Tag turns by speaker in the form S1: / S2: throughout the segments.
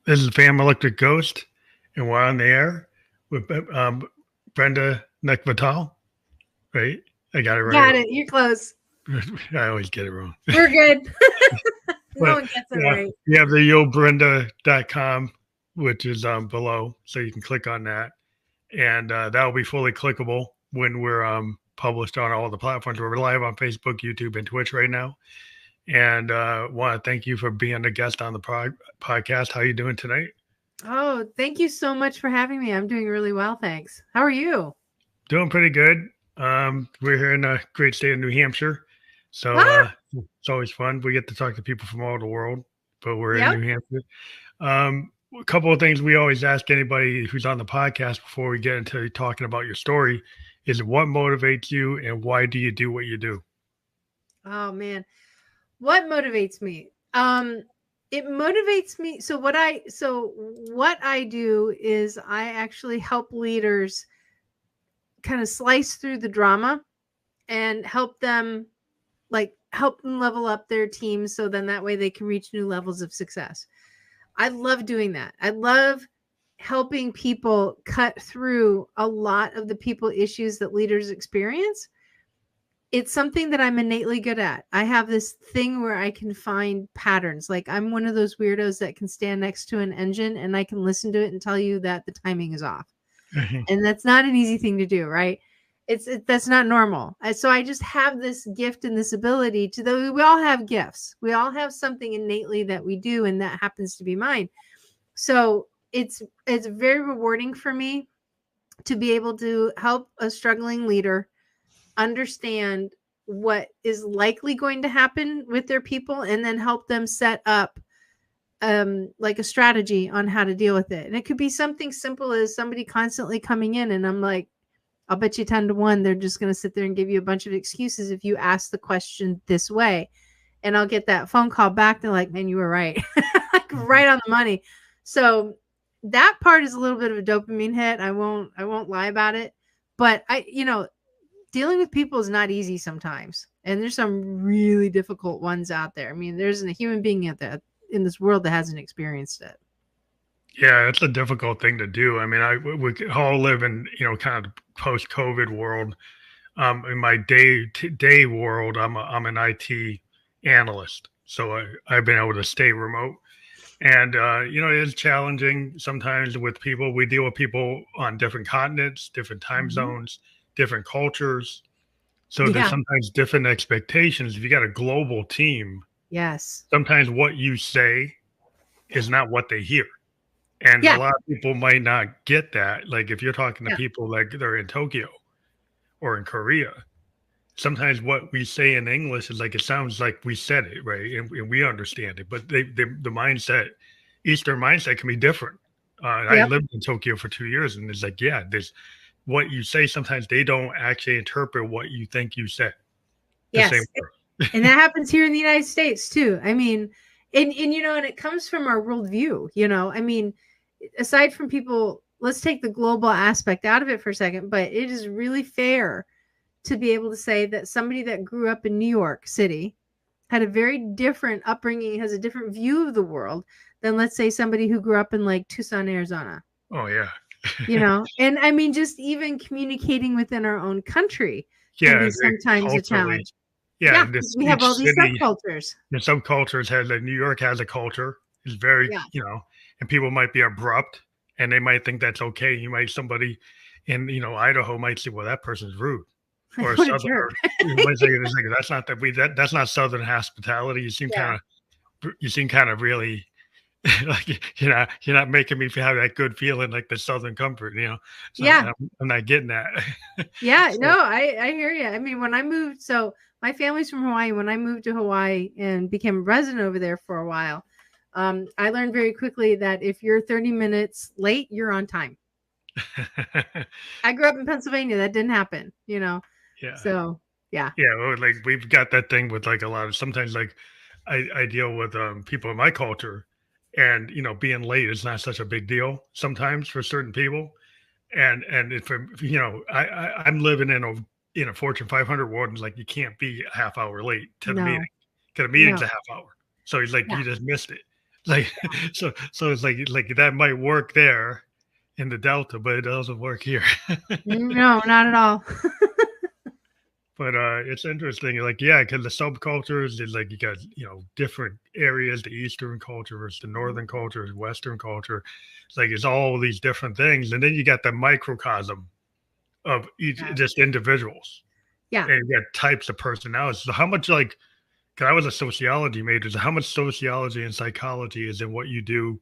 S1: This is Fam Electric Ghost, and we're on the air with Brenda Neckvatal, right? I got it right.
S2: Got it. You're close.
S1: I always get it wrong.
S2: We're good. No
S1: But
S2: one gets it
S1: yeah,
S2: right.
S1: you have the yobrenda.com, which is below, so you can click on that, and that will be fully clickable when we're published on all the platforms. We're live on Facebook, YouTube, and Twitch right now. And want to thank you for being a guest on the podcast. How you doing tonight?
S2: Oh, thank you so much for having me. I'm doing really well, thanks. How are you?
S1: Doing pretty good. We're here in the great state of New Hampshire, so
S2: Ah,
S1: it's always fun. We get to talk to people from all over the world, but we're in
S2: yep.
S1: New Hampshire. A couple of things we always ask anybody who's on the podcast before we get into talking about your story is what motivates you and why do you do what you do?
S2: Oh man. What motivates me? It motivates me. So what I do is I actually help leaders kind of slice through the drama and help them level up their teams so then that way they can reach new levels of success. I love doing that. I love helping people cut through a lot of the people issues that leaders experience. It's something that I'm innately good at. I have this thing where I can find patterns. Like I'm one of those weirdos that can stand next to an engine and I can listen to it and tell you that the timing is off. And that's not an easy thing to do, right? That's not normal. So I just have this gift and this ability to though we all have gifts. We all have something innately that we do, and that happens to be mine. So it's very rewarding for me to be able to help a struggling leader understand what is likely going to happen with their people and then help them set up like a strategy on how to deal with it. And it could be something simple as somebody constantly coming in and I'm like, I'll bet you 10 to 1 they're just going to sit there and give you a bunch of excuses if you ask the question this way. And I'll get that phone call back. They're like, man, you were right. Like right on the money. So that part is a little bit of a dopamine hit. I won't lie about it. But dealing with people is not easy sometimes. And there's some really difficult ones out there. I mean, there isn't a human being out there in this world that hasn't experienced it.
S1: Yeah, it's a difficult thing to do. I mean, we all live in kind of post-COVID world. In my day world, I'm an IT analyst, so I've been able to stay remote. And it is challenging sometimes with people. We deal with people on different continents, different time
S2: Mm-hmm.
S1: zones, different cultures. So there's
S2: Yeah.
S1: sometimes different expectations. If you got a global team,
S2: Yes.
S1: sometimes what you say is not what they hear. And a
S2: Yeah.
S1: lot of people might not get that. Like if you're talking to
S2: Yeah.
S1: people like they're in Tokyo or in Korea, sometimes what we say in English is like it sounds like we said it, right? And we understand it, but the mindset, Eastern mindset can be different. I
S2: Yep.
S1: lived in Tokyo for 2 years, and it's like, yeah, there's what you say. Sometimes they don't actually interpret what you think you said the same
S2: Yes.
S1: way.
S2: And that happens here in the United States too. I mean, and it comes from our worldview, I mean, aside from people, let's take the global aspect out of it for a second, but it is really fair to be able to say that somebody that grew up in New York City had a very different upbringing, has a different view of the world than let's say somebody who grew up in like Tucson, Arizona.
S1: Oh yeah,
S2: And I mean, just even communicating within our own country can
S1: yeah,
S2: be sometimes a
S1: culturally,
S2: challenge.
S1: yeah.
S2: Yeah, because
S1: This
S2: we have
S1: each
S2: all these
S1: city,
S2: subcultures.
S1: the subcultures has like New York has a culture. It's very
S2: Yeah.
S1: and people might be abrupt, and they might think that's okay. You might somebody in Idaho might say, well, that person's rude, or a
S2: What a jerk.
S1: southerner you might say, that's not that's not southern hospitality.
S2: Yeah.
S1: You seem kind of really like you're not making me have that good feeling like the southern comfort. So
S2: Yeah.
S1: I'm not getting that.
S2: Yeah.
S1: So
S2: No, I hear you. I mean, when I moved, so my family's from Hawaii. When I moved to Hawaii and became a resident over there for a while, I learned very quickly that if you're 30 minutes late, you're on time. I grew up in Pennsylvania. That didn't happen.
S1: yeah.
S2: So, yeah.
S1: Yeah, well, like we've got that thing with like a lot of sometimes like I deal with people in my culture, and being late is not such a big deal sometimes for certain people, and if I'm living in a Fortune 500 world, and like you can't be a half hour late to the meeting
S2: No,
S1: because the meeting's
S2: no.
S1: a half hour, so he's like
S2: Yeah.
S1: you just missed it. Like so it's like that might work there in the Delta, but it doesn't work here.
S2: No, not at all.
S1: But it's interesting, like yeah, because the subcultures is like you got different areas, the Eastern culture versus the Northern culture, Western culture. It's like it's all these different things, and then you got the microcosm of each
S2: Yeah.
S1: just individuals,
S2: Yeah.
S1: and you got types of personalities. So how much like, because I was a sociology major, so how much sociology and psychology is in what you do,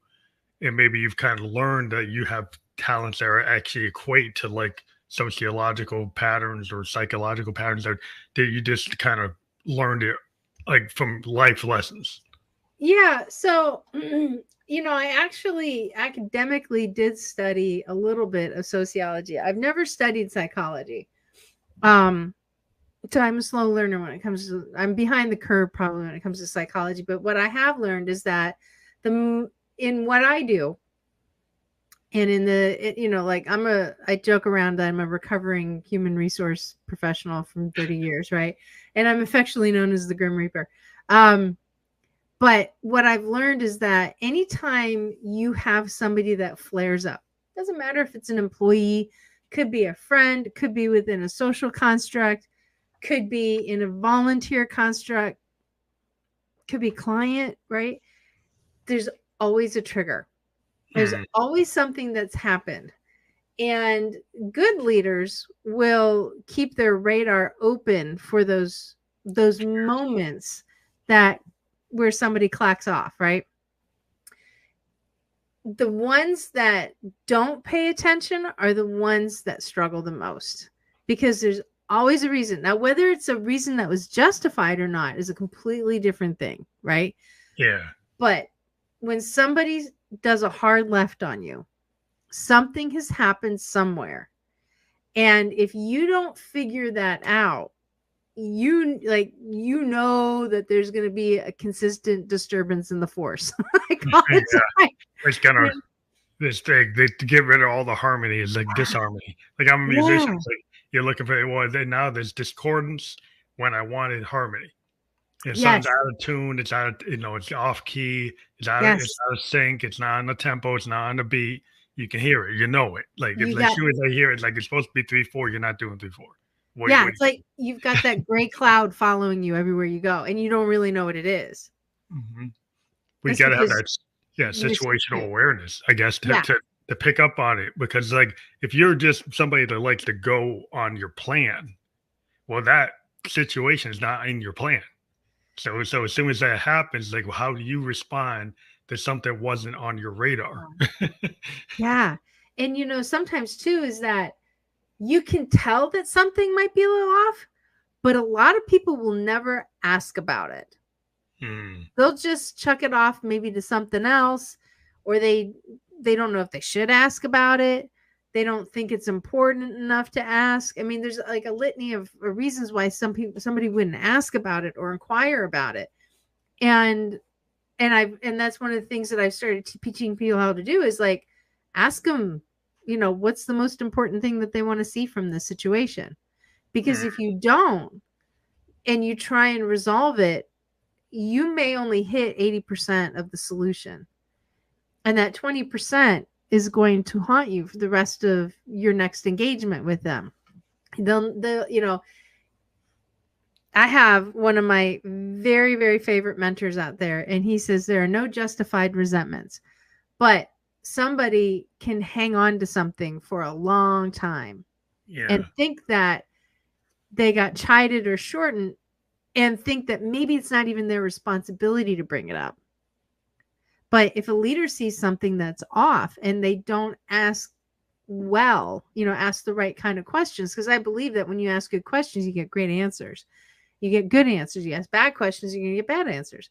S1: and maybe you've kind of learned that you have talents that are actually equate to like sociological patterns or psychological patterns that you just kind of learned it like from life lessons.
S2: Yeah. So, I actually academically did study a little bit of sociology. I've never studied psychology. Um, so I'm a slow learner when it comes to, I'm behind the curve probably when it comes to psychology. But what I have learned is that in what I do, and in like I joke around that I'm a recovering human resource professional from 30 years, right? And I'm affectionately known as the Grim Reaper. Um, But what I've learned is that anytime you have somebody that flares up, doesn't matter if it's an employee, could be a friend, could be within a social construct, could be in a volunteer construct, could be client, right? There's always a trigger. There's
S1: Mm,
S2: always something that's happened. And good leaders will keep their radar open for those moments that where somebody clacks off, right? The ones that don't pay attention are the ones that struggle the most because there's always a reason. Now, whether it's a reason that was justified or not is a completely different thing, right?
S1: yeah.
S2: But when somebody does a hard left on you, something has happened somewhere. And if you don't figure that out, you know that there's going to be a consistent disturbance in the force like all the
S1: Yeah.
S2: time.
S1: It's gonna this thing they to get rid of all the harmony is like disharmony. Like I'm a musician,
S2: Yeah.
S1: it's like you're looking for well then now there's discordance when I wanted harmony. If something's
S2: Yes.
S1: out of tune, it's out of it's off key, it's
S2: Yes.
S1: out of sync, it's not on the tempo, it's not on the beat. You can hear it, you know it. Like it's
S2: You
S1: like as
S2: got
S1: soon as I hear it, like it's supposed to be 3/4, you're not doing 3/4.
S2: Yeah,
S1: What
S2: it's like you've got that gray cloud following you everywhere you go, and you don't really know what it is.
S1: Mhm. We
S2: That's
S1: gotta have
S2: because
S1: that yeah,
S2: you
S1: situational
S2: misunderstood.
S1: awareness, I guess,
S2: Yeah.
S1: to pick up on it because like if you're just somebody that likes to go on your plan, well that situation is not in your plan. So as soon as that happens, like well, how do you respond to something that wasn't on your radar?
S2: Yeah. And sometimes too is that you can tell that something might be a little off, but a lot of people will never ask about it.
S1: Hmm.
S2: They'll just chuck it off maybe to something else, or they don't know if they should ask about it. They don't think it's important enough to ask. I mean, there's like a litany of reasons why somebody wouldn't ask about it or inquire about it. And and that's one of the things that I've started teaching people how to do is like ask them, what's the most important thing that they want to see from this situation? Because if
S1: Hmm.
S2: you don't and you try and resolve it, you may only hit 80% of the solution. And that 20% is going to haunt you for the rest of your next engagement with them. They'll I have one of my very, very favorite mentors out there, and he says there are no justified resentments, but somebody can hang on to something for a long time and
S1: Yeah.
S2: think that they got chided or shortened and think that maybe it's not even their responsibility to bring it up. But if a leader sees something that's off and they don't ask ask the right kind of questions, because I believe that when you ask good questions, you get great answers. You get good answers. You ask bad questions, you're going to get bad answers.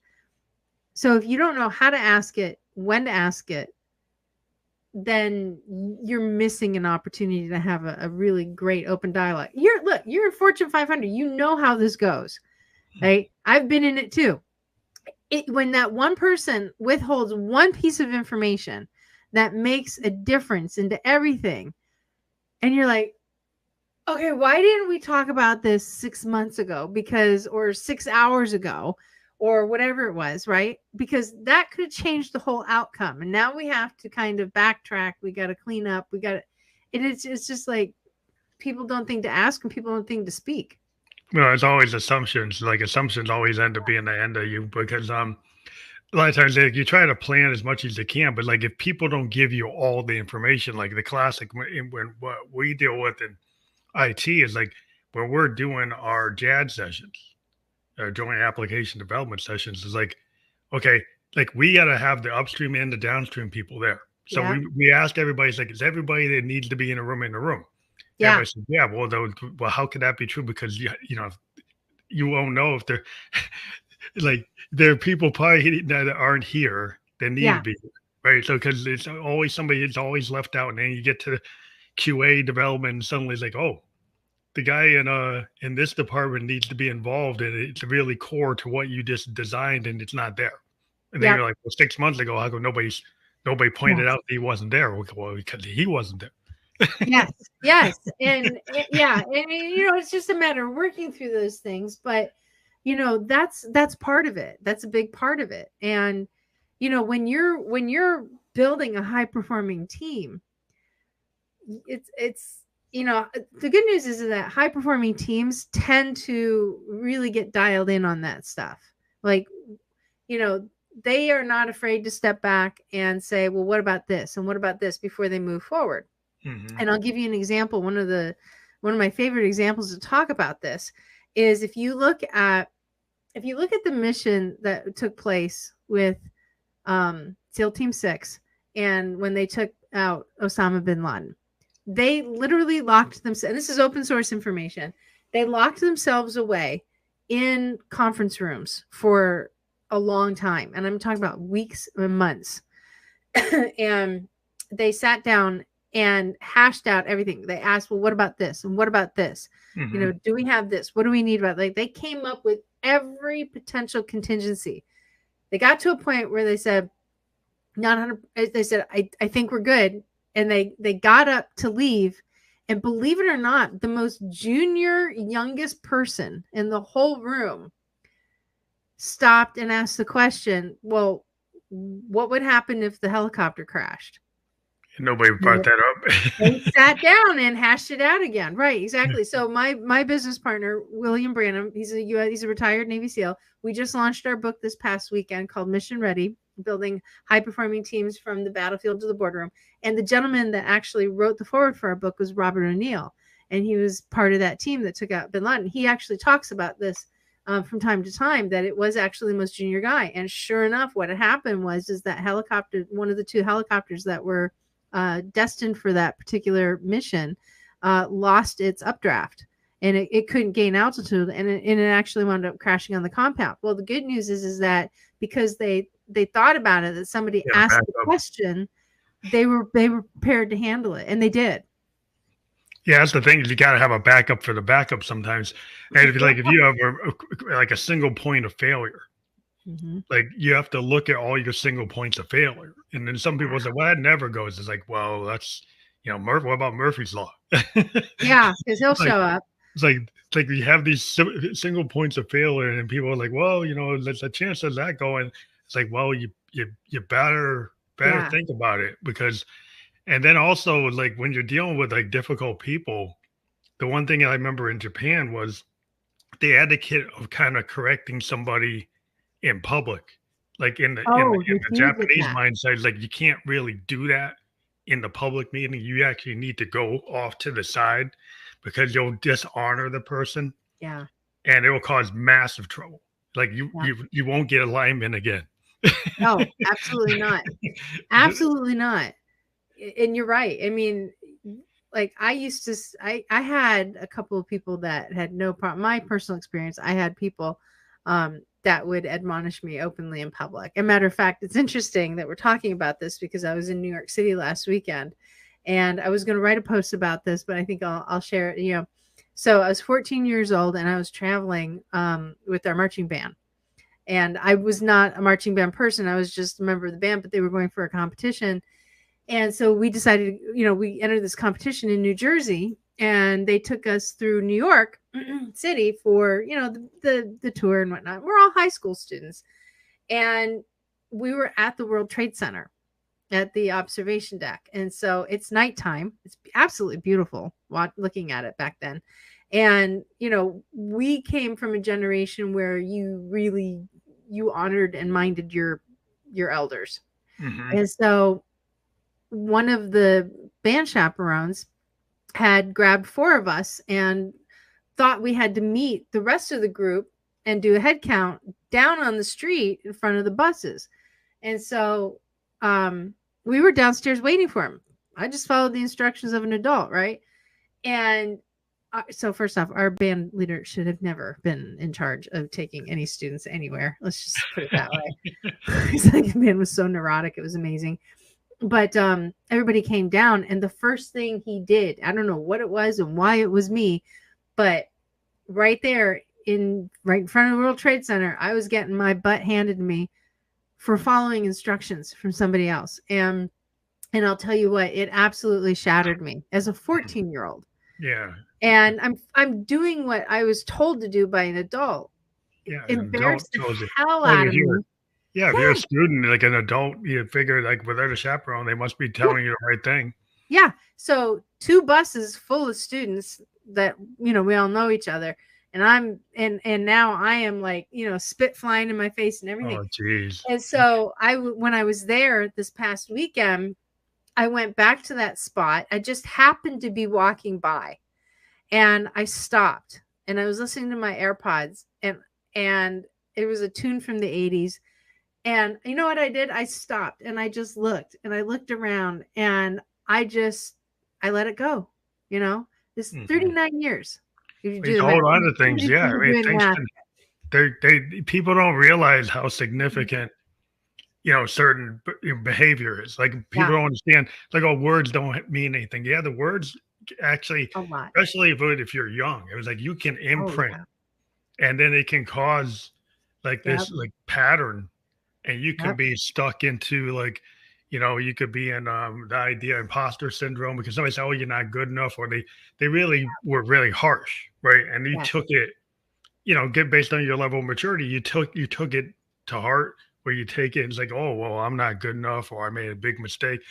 S2: So if you don't know how to ask it, when to ask it, then you're missing an opportunity to have a really great open dialogue. You're in Fortune 500. You know how this goes, right? I've been in it too. When that one person withholds one piece of information that makes a difference into everything, and you're like, okay, why didn't we talk about this 6 months ago? Or 6 hours ago? or whatever it was, right? Because that could change the whole outcome. And now we have to kind of backtrack. We got to clean up. We got to, it's just like people don't think to ask and people don't think to speak.
S1: Well, it's always assumptions. Like assumptions always end up being the end of you because a lot of times like, you try to plan as much as you can, but like if people don't give you all the information, like the classic when what we deal with in IT is like when we're doing our JAD sessions, joint application development sessions, is like, okay, like we got to have the upstream and the downstream people there. So
S2: Yeah.
S1: we ask everybody, it's like, is everybody that needs to be in a room in the room?
S2: Yeah.
S1: Everybody says, yeah. Well, how could that be true? Because you know, you won't know if they're like there are people probably that aren't here that need to
S2: Yeah.
S1: be here, right? So because it's always somebody that's always left out, and then you get to the QA development, and suddenly it's like, oh, the guy in this department needs to be involved, and it's really core to what you just designed, and it's not there. And then
S2: Yeah.
S1: you're like, well, 6 months ago, how come nobody pointed
S2: Yes.
S1: out that he wasn't there? Well, because he wasn't there.
S2: Yes. Yes. And yeah. And, it's just a matter of working through those things. But, that's part of it. That's a big part of it. And, when you're building a high performing team, it's the good news is that high performing teams tend to really get dialed in on that stuff. Like, they are not afraid to step back and say, well, what about this? And what about this before they move forward?
S1: Mm-hmm.
S2: And I'll give you an example. One of my favorite examples to talk about this is if you look at the mission that took place with SEAL Team 6 and when they took out Osama bin Laden, they literally locked themselves, and this is open source information, they locked themselves away in conference rooms for a long time. And I'm talking about weeks and months. And they sat down and hashed out everything. They asked, well, what about this? And what about this?
S1: Mm-hmm.
S2: Do we have this? What do we need about it? Like they came up with every potential contingency. They got to a point where they said, not 100, they said, I think we're good. And they got up to leave. And believe it or not, the most junior, youngest person in the whole room stopped and asked the question, well, what would happen if the helicopter crashed?
S1: Nobody brought that up.
S2: They sat down and hashed it out again. Right, exactly. So my business partner, William Branham, he's a retired Navy SEAL. We just launched our book this past weekend called Mission Ready, building high performing teams from the battlefield to the boardroom. And the gentleman that actually wrote the foreword for our book was Robert O'Neill. And he was part of that team that took out bin Laden. He actually talks about this from time to time, that it was actually the most junior guy. And sure enough, what had happened is that helicopter, one of the two helicopters that were destined for that particular mission, lost its updraft, and it couldn't gain altitude, and it actually wound up crashing on the compound. Well, the good news is that because they thought about it, that somebody asked the question, they were prepared to handle it, and they did.
S1: Yeah, that's the thing, is you got to have a backup for the backup sometimes. And if you have like a single point of failure,
S2: mm-hmm.
S1: like you have to look at all your single points of failure. And then some people say, well, that never goes. It's like, well, that's, what about Murphy's Law?
S2: Yeah, because he'll show up.
S1: It's like you have these single points of failure, and people are like, well, there's a chance of that going. It's like, well, you better think about it, because, and then also like when you're dealing with like difficult people, the one thing I remember in Japan was the etiquette of kind of correcting somebody in public, like in the Japanese mindset, like you can't really do that in the public meeting. You actually need to go off to the side, because you'll dishonor the person.
S2: Yeah.
S1: And it will cause massive trouble. Like you won't get alignment again.
S2: No, absolutely not. Absolutely not. And you're right. I mean, like I had a couple of people that had no problem. My personal experience, I had people that would admonish me openly in public. As a matter of fact, it's interesting that we're talking about this, because I was in New York City last weekend, and I was going to write a post about this, but I think I'll share it. So I was 14 years old, and I was traveling with our marching band. And I was not a marching band person. I was just a member of the band, but they were going for a competition. And so we decided, we entered this competition in New Jersey, and they took us through New York City for, the tour and whatnot. We're all high school students, and we were at the World Trade Center at the observation deck. And so it's nighttime. It's absolutely beautiful looking at it back then. And, we came from a generation where you honored and minded your elders.
S1: Mm-hmm.
S2: And so one of the band chaperones had grabbed four of us and thought we had to meet the rest of the group and do a head count down on the street in front of the buses. And so we were downstairs waiting for him. I just followed the instructions of an adult, right? And so first off, our band leader should have never been in charge of taking any students anywhere. Let's just put it that way. He's like, man was so neurotic. It was amazing. But everybody came down, and the first thing he did, I don't know what it was and why it was me, but right there right in front of the World Trade Center, I was getting my butt handed to me for following instructions from somebody else. And I'll tell you what, it absolutely shattered me as a 14-year-old.
S1: Yeah.
S2: And I'm doing what I was told to do by an adult.
S1: Yeah.
S2: Embarrassed the
S1: Adult
S2: hell out of me.
S1: Yeah, if you're a student, like an adult, you figure like without a chaperone, they must be telling you the right thing.
S2: Yeah. So 2 buses full of students that, we all know each other. And and now I am like, spit flying in my face and everything.
S1: Oh, geez.
S2: And so when I was there this past weekend, I went back to that spot. I just happened to be walking by, and I stopped, and I was listening to my AirPods, and it was a tune from the 80s. And you know what I did? I stopped and I just looked, and I looked around, and I let it go. It's 39 years. If you do the
S1: hold
S2: math.
S1: on to things. Yeah. I mean, people don't realize how significant, certain behavior is. Like people don't understand, like, oh, words don't mean anything. Yeah. The words actually,
S2: a lot.
S1: especially if you're young, it was like you can imprint, and then it can cause like this like pattern, and you can be stuck into like, you could be in the idea imposter syndrome because somebody said, oh, you're not good enough, or they really were really harsh, right? And you took it, get based on your level of maturity, you took it to heart, where you take it and it's like, oh, well, I'm not good enough, or I made a big mistake.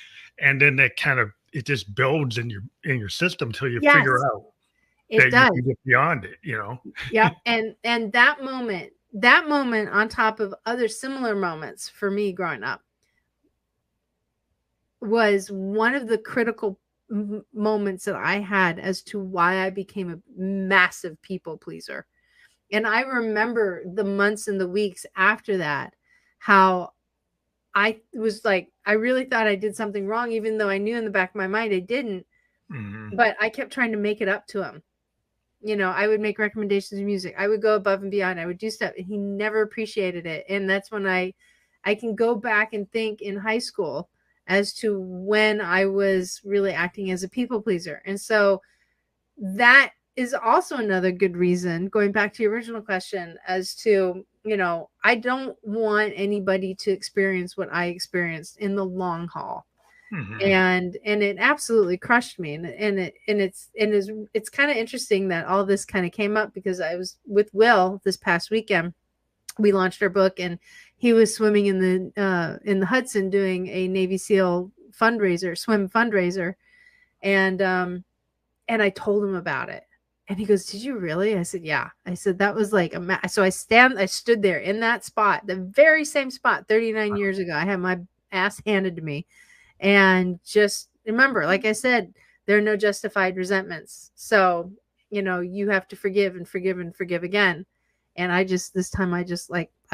S1: And then that kind of, it just builds in your system till you figure out that you can get beyond it,
S2: Yeah. And that moment on top of other similar moments for me growing up was one of the critical moments that I had as to why I became a massive people pleaser. And I remember the months and the weeks after that, how I was like, I really thought I did something wrong, even though I knew in the back of my mind I didn't.
S1: Mm-hmm.
S2: But I kept trying to make it up to him. I would make recommendations of music. I would go above and beyond. I would do stuff, and he never appreciated it. And that's when I can go back and think in high school as to when I was really acting as a people pleaser. And so that is also another good reason, going back to your original question, as to, I don't want anybody to experience what I experienced in the long haul.
S1: Mm-hmm.
S2: And it absolutely crushed me. And it's kind of interesting that all this kind of came up because I was with Will this past weekend. We launched our book, and he was swimming in the Hudson doing a Navy SEAL swim fundraiser. And I told him about it. And he goes, did you really? I said, yeah. I said, that was like so I stood there in that spot, the very same spot 39 years ago. I had my ass handed to me. And just remember, like I said, there are no justified resentments. So, you have to forgive and forgive and forgive again. And this time I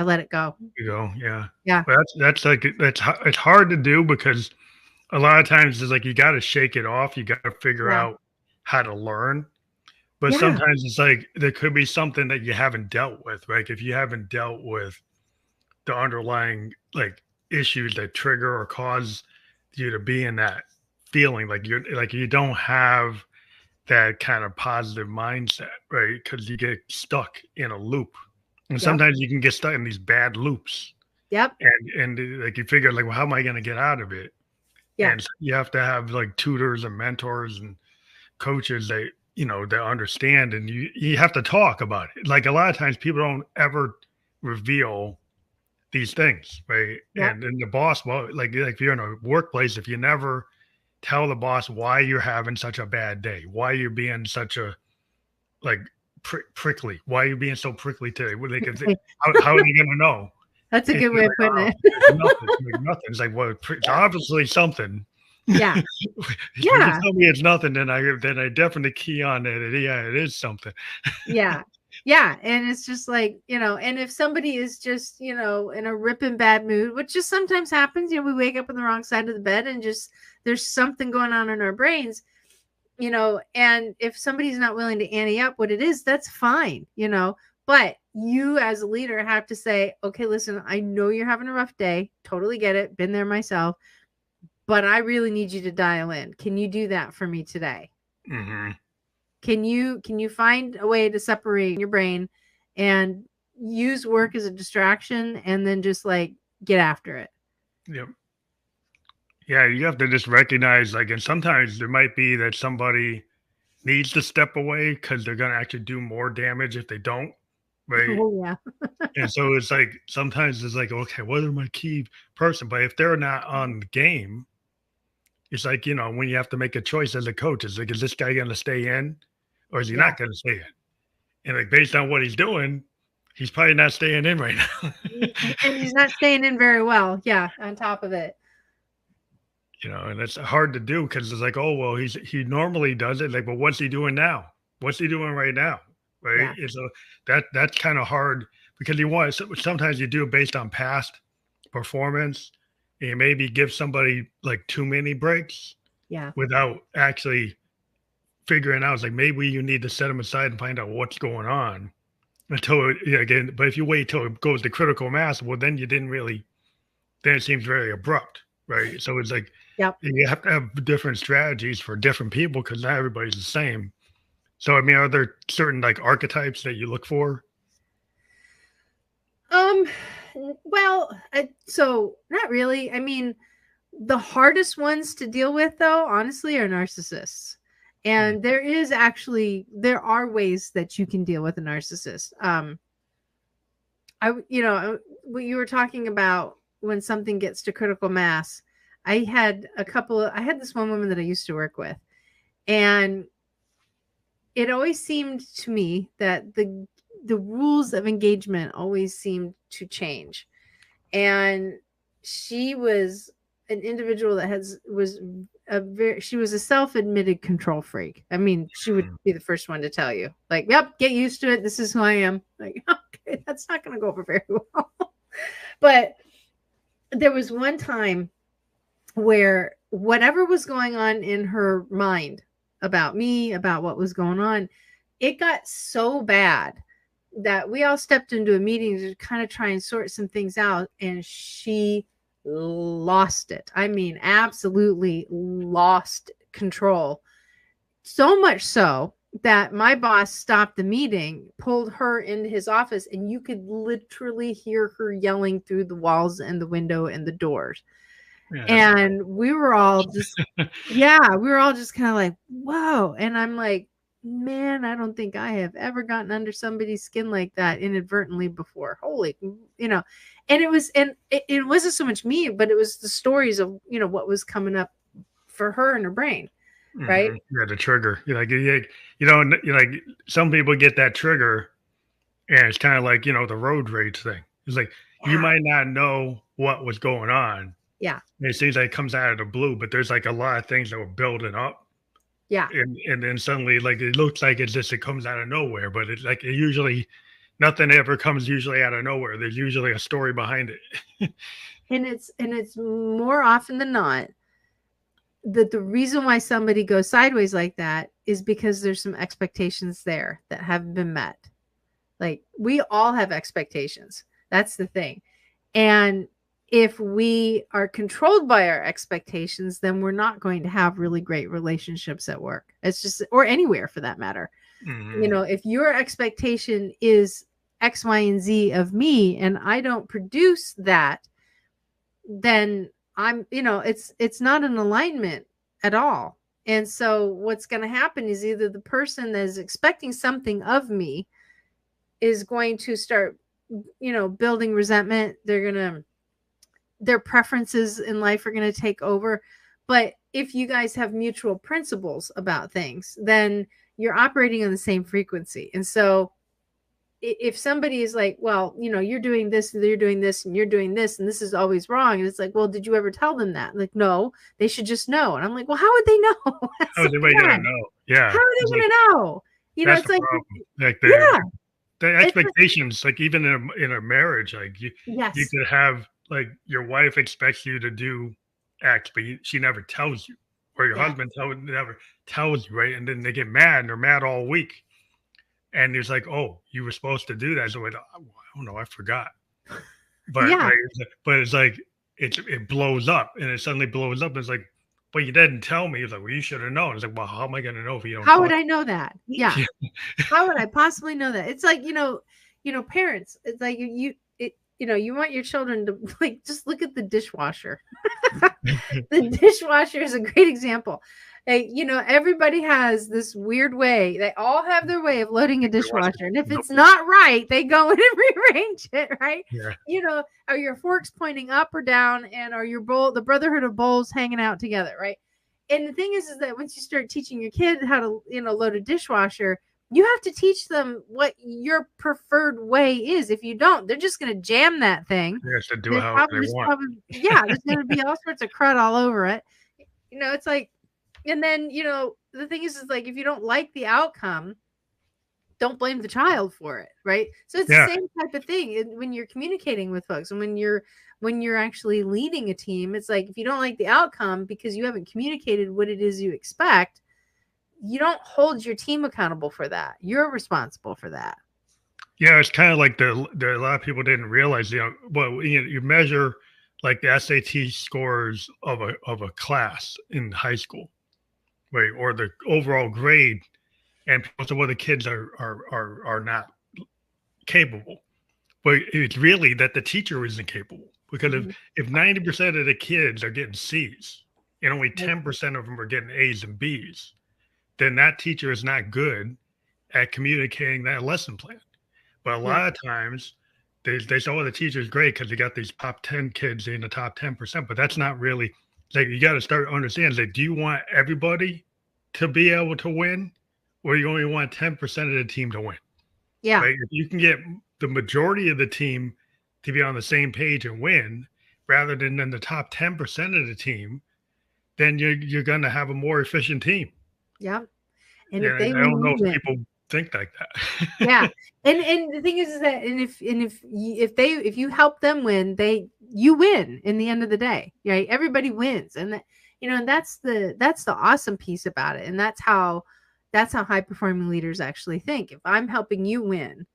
S2: let it go.
S1: Yeah.
S2: Yeah.
S1: But it's hard to do because a lot of times it's like, you got to shake it off. You got to figure out how to learn. But sometimes it's like, there could be something that you haven't dealt with. Like if you haven't dealt with the underlying like issues that trigger or cause you to be in that feeling, like you don't have that kind of positive mindset, right? Because you get stuck in a loop, and sometimes you can get stuck in these bad loops.
S2: Yep.
S1: And like you figure like, well, how am I going to get out of it? Yeah. And you have to have like tutors and mentors and coaches that to understand, and you have to talk about it. Like a lot of times people don't ever reveal these things, right?
S2: Yep.
S1: And the boss, well, like if you're in a workplace, if you never tell the boss why you're having such a bad day, why you're being such a like prickly, why you're being so prickly today, well, like, how are they gonna know?
S2: That's a
S1: It's
S2: good way
S1: like,
S2: of putting
S1: oh,
S2: it.
S1: it's nothing. It's like nothing. It's like, well, it's
S2: Yeah.
S1: obviously something.
S2: Yeah.
S1: If you
S2: Yeah.
S1: tell me it's nothing, then I definitely key on that. Yeah, it is something.
S2: Yeah. Yeah. And it's just like, and if somebody is just, in a ripping bad mood, which just sometimes happens, we wake up on the wrong side of the bed and just there's something going on in our brains, and if somebody's not willing to ante up what it is, that's fine, but you as a leader have to say, okay, listen, I know you're having a rough day. Totally get it. Been there myself, but I really need you to dial in. Can you do that for me today?
S1: Mm-hmm.
S2: Can you find a way to separate your brain and use work as a distraction and then just like get after it?
S1: Yep. Yeah, you have to just recognize, like, and sometimes there might be that somebody needs to step away because they're gonna actually do more damage if they don't, right?
S2: Oh yeah.
S1: And so it's like sometimes it's like, okay, what are my key person? But if they're not on the game, it's like, when you have to make a choice as a coach, it's like, is this guy gonna stay in or is he
S2: Yeah.
S1: not gonna stay in? And like based on what he's doing, he's probably not staying in right now.
S2: And he's not staying in very well. Yeah, on top of it.
S1: And it's hard to do because it's like, oh well, he normally does it. Like, but what's he doing now? What's he doing right now? Right.
S2: Yeah.
S1: And so that's kind of hard because sometimes you do it based on past performance, and you maybe give somebody like too many breaks
S2: Yeah.
S1: without actually figuring out. It's like maybe you need to set them aside and find out what's going on until again. But if you wait till it goes to critical mass, well, then you didn't really. Then it seems very abrupt, right? So it's like
S2: Yep.
S1: you have to have different strategies for different people because not everybody's the same. So I mean, are there certain like archetypes that you look for?
S2: Um well, so not really. I mean, the hardest ones to deal with though, honestly, are narcissists.
S1: Mm,
S2: And there are ways that you can deal with a narcissist. What you were talking about when something gets to critical mass. I had this one woman that I used to work with, and it always seemed to me that the rules of engagement always seemed to change. And she was an individual that she was a self-admitted control freak. I mean, she would
S1: mm,
S2: be the first one to tell you, like, yep, get used to it. This is who I am. Like, okay, that's not going to go over very well. But there was one time where whatever was going on in her mind about me, about what was going on, it got so bad that we all stepped into a meeting to kind of try and sort some things out. And she lost it. I mean, absolutely lost control. So much so that my boss stopped the meeting, pulled her into his office, and you could literally hear her yelling through the walls and the window and the doors.
S1: yeah, that's not.
S2: And we were all just, yeah, we were all just kind of like, whoa. And I'm like, man, I don't think I have ever gotten under somebody's skin like that inadvertently before. Holy, and it wasn't so much me, but it was the stories of, what was coming up for her in her brain. Right.
S1: Yeah, the trigger. Like some people get that trigger, and it's kind of like the road rage thing. It's like you
S2: Yeah.
S1: might not know what was going on.
S2: Yeah.
S1: And it seems like it comes out of the blue, but there's like a lot of things that were building up,
S2: Yeah.
S1: and then suddenly like it looks like it comes out of nowhere, but it's like it usually nothing ever comes usually out of nowhere. There's usually a story behind it.
S2: And it's more often than not that the reason why somebody goes sideways like that is because there's some expectations there that haven't been met. Like, we all have expectations. That's the thing. And if we are controlled by our expectations, then we're not going to have really great relationships at work. It's just, or anywhere for that matter.
S1: Mhm.
S2: If your expectation is X, Y, and Z of me, and I don't produce that, then it's not an alignment at all. And so what's going to happen is either the person that is expecting something of me is going to start, building resentment. Their preferences in life are going to take over. But if you guys have mutual principles about things, then you're operating on the same frequency. And so if somebody is like, well, you're doing this and you're doing this and you're doing this and this is always wrong, and it's like, well, did you ever tell them that? Like, no, they should just know. And I'm like, well, how would they know?
S1: How is anybody gonna know?
S2: How
S1: Yeah,
S2: are they
S1: like,
S2: going to know?
S1: that's
S2: It's
S1: the
S2: like,
S1: problem. Like
S2: yeah,
S1: the
S2: it's just,
S1: expectations, like even in a marriage, like you
S2: yes,
S1: could have like your wife expects you to do X, but she never tells you, or your
S2: yeah,
S1: husband never tells you, right? And then they get mad, and they're mad all week, and it's like, oh, you were supposed to do that. So like, I don't know, I forgot. But
S2: yeah.
S1: it's like it blows up, and it suddenly blows up. And it's like, but you didn't tell me. It's like, well, you should have known. It's like, well, how am I going to know if you don't
S2: How would
S1: talk?
S2: I know that? Yeah. How would I possibly know that? It's like, parents, it's like you want your children to like just look at the dishwasher. The dishwasher is a great example. Everybody has this weird way. They all have their way of loading a dishwasher. And if it's not right, they go in and rearrange it, right?
S1: Yeah.
S2: Are your forks pointing up or down? And are the brotherhood of bowls hanging out together, right? And the thing is that once you start teaching your kid how to, load a dishwasher, you have to teach them what your preferred way is. If you don't, they're just going to jam that thing.
S1: They have to do it however they want.
S2: There's going to be all sorts of crud all over it. It's like, and then, the thing is like, if you don't like the outcome, don't blame the child for it. Right. So it's the same type of thing when you're communicating with folks and when you're actually leading a team. It's like, if you don't like the outcome because you haven't communicated what it is you expect, you don't hold your team accountable for that. You're responsible for that.
S1: Yeah, it's kind of like a lot of people didn't realize, you measure like the SAT scores of a class in high school, right, or the overall grade, and people say, well, the kids are not capable, but it's really that the teacher isn't capable, because if 90% of the kids are getting C's and only 10% of them are getting A's and B's, then that teacher is not good at communicating that lesson plan. But a lot of times they say, oh, the teacher's great because they got these top 10 kids in the top 10%. But that's not really, like, you got to start understanding, like, do you want everybody to be able to win, or you only want 10% of the team to win?
S2: Yeah.
S1: Right? If you can get the majority of the team to be on the same page and win, rather than in the top 10% of the team, then you're going to have a more efficient team.
S2: Yeah. And
S1: I don't know if people think like that.
S2: Yeah. And the thing is that, and if you help them win, you win in the end of the day, right? Everybody wins. And and that's the awesome piece about it. And that's how high performing leaders actually think. If I'm helping you win,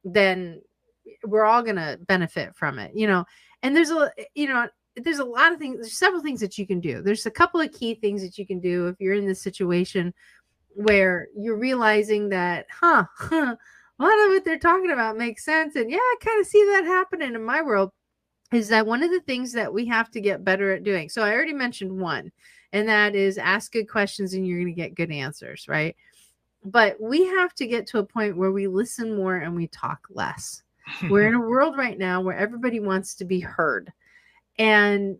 S2: then we're all going to benefit from it, and there's a lot of things. There's several things that you can do. There's a couple of key things that you can do if you're in this situation where you're realizing that, a lot of what they're talking about makes sense. And I kind of see that happening in my world. Is that one of the things that we have to get better at doing? So I already mentioned one, and that is ask good questions and you're going to get good answers, right? But we have to get to a point where we listen more and we talk less. We're in a world right now where everybody wants to be heard. And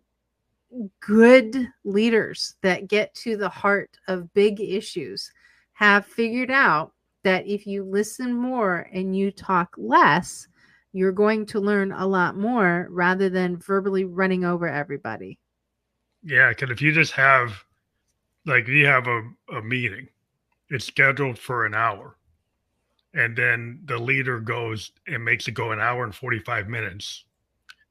S2: good leaders that get to the heart of big issues have figured out that if you listen more and you talk less, you're going to learn a lot more rather than verbally running over everybody.
S1: Yeah, because if you just have, like, you have a meeting, it's scheduled for an hour, and then the leader goes and makes it go an hour and 45 minutes,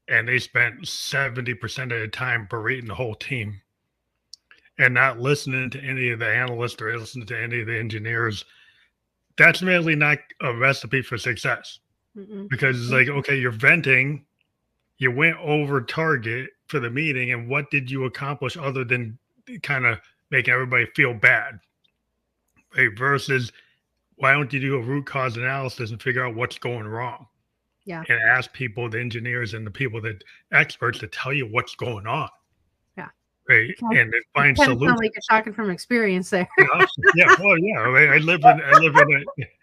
S1: and they spent 70% of the time berating the whole team and not listening to any of the analysts or listening to any of the engineers, that's really not a recipe for success. Because it's like, okay, you're venting, you went over target for the meeting, and what did you accomplish other than kind of making everybody feel bad? Right? Versus, why don't you do a root cause analysis and figure out what's going wrong?
S2: Yeah.
S1: And ask people, the engineers and the people that experts, to tell you what's going on.
S2: Yeah.
S1: right?
S2: Okay.
S1: And then
S2: You
S1: find
S2: kind of sound
S1: solutions.
S2: like you're talking from experience there.
S1: You know? Yeah, well, yeah. I live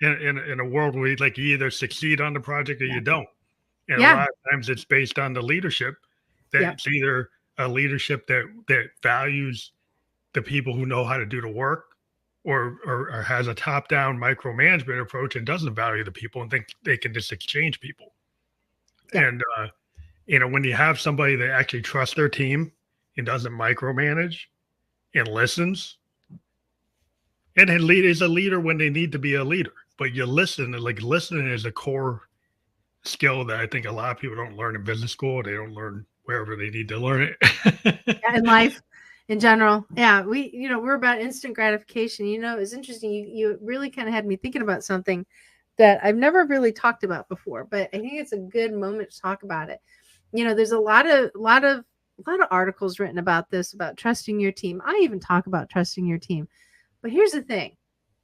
S1: in a world where like you either succeed on the project or
S2: Yeah.
S1: you don't. And a
S2: Yeah.
S1: lot of times it's based on the leadership. That
S2: Yep.
S1: it's either a leadership that values the people who know how to do the work, or has a top down micromanagement approach and doesn't value the people and think they can just exchange people.
S2: Yep.
S1: And when you have somebody that actually trusts their team and doesn't micromanage and listens, and lead is a leader when they need to be a leader. But you listen, and like listening is a core skill that I think a lot of people don't learn in business school. They don't learn wherever they need to learn it.
S2: Yeah, in life in general. Yeah, we're about instant gratification. It's interesting. You really kind of had me thinking about something that I've never really talked about before, but I think it's a good moment to talk about it. There's a lot of articles written about this, about trusting your team. I even talk about trusting your team. But here's the thing.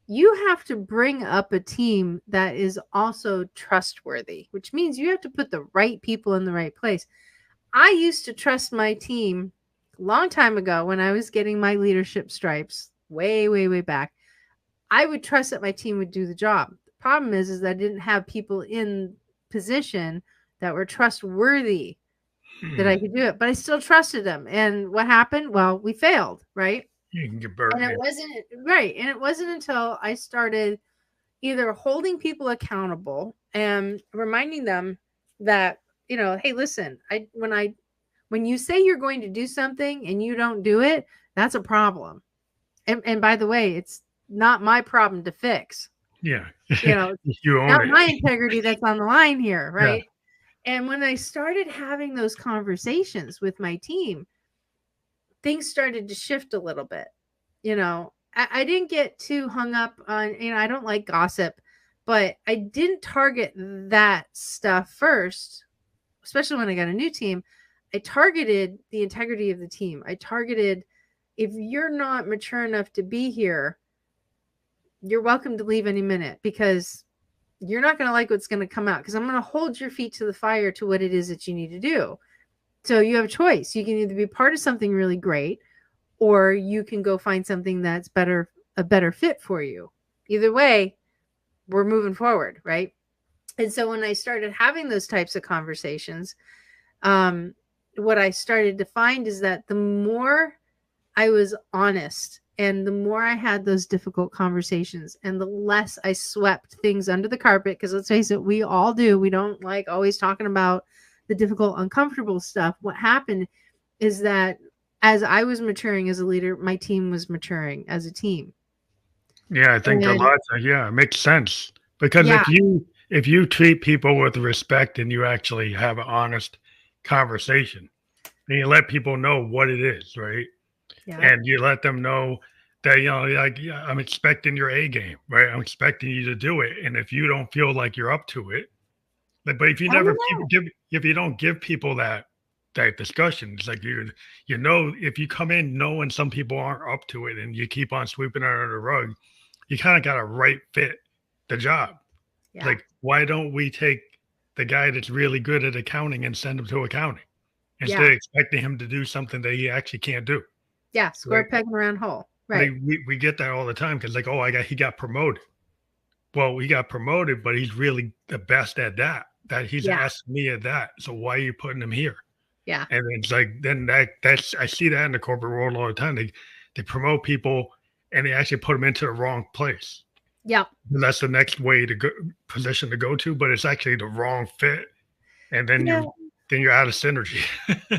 S2: You have to bring up a team that is also trustworthy, which means you have to put the right people in the right place. I used to trust my team a long time ago when I was getting my leadership stripes, way, way, way back. I would trust that my team would do the job. The problem is that I didn't have people in position that were trustworthy that I could do it, but I still trusted them. And what happened? Well, we failed, right?
S1: You can get
S2: And
S1: burnt.
S2: it wasn't right. And it wasn't until I started either holding people accountable and reminding them that, hey, listen, when you say you're going to do something and you don't do it, that's a problem. And by the way, it's not my problem to fix.
S1: Yeah. You own
S2: Not
S1: it.
S2: my integrity that's on the line here,
S1: Yeah.
S2: right? And when I started having those conversations with my team, things started to shift a little bit. I didn't get too hung up on, I don't like gossip, but I didn't target that stuff first, especially when I got a new team. I targeted the integrity of the team. I targeted, if you're not mature enough to be here, you're welcome to leave any minute, because you're not going to like what's going to come out, because I'm going to hold your feet to the fire to what it is that you need to do. So you have a choice. You can either be part of something really great, or you can go find something that's a better fit for you. Either way, we're moving forward, right? And so when I started having those types of conversations, what I started to find is that the more I was honest and the more I had those difficult conversations and the less I swept things under the carpet, because let's face it, we all do. We don't like always talking about the difficult, uncomfortable stuff. What happened is that as I was maturing as a leader, my team was maturing as a team.
S1: Yeah, I think a
S2: And
S1: lot. Yeah, it makes sense because
S2: yeah,
S1: if you treat people with respect and you actually have an honest conversation and you let people know what it is, right?
S2: yeah.
S1: And you let them know that like, yeah, I'm expecting your A game, right? I'm expecting you to do it, and if you don't feel like you're up to it, but if you
S2: Oh
S1: never
S2: no.
S1: if you don't give people that discussion, it's like if you come in knowing some people aren't up to it and you keep on sweeping it under the rug, you kind of got to right fit the job.
S2: Yeah.
S1: Like, why don't we take the guy that's really good at accounting and send him to accounting instead
S2: Yeah.
S1: of expecting him to do something that he actually can't do?
S2: Yeah.
S1: Right?
S2: Square peg in a round hole.
S1: Like
S2: Right.
S1: we get that all the time because like, oh, he got promoted. Well, he got promoted, but he's really the best at that. That he's
S2: Yeah.
S1: asked me at that. So why are you putting him here?
S2: Yeah.
S1: And it's like then that's I see that in the corporate world all the time. They promote people and they actually put them into the wrong place.
S2: Yeah.
S1: And that's the next way to go position to go to, but it's actually the wrong fit. And
S2: Yeah.
S1: then you're out of synergy.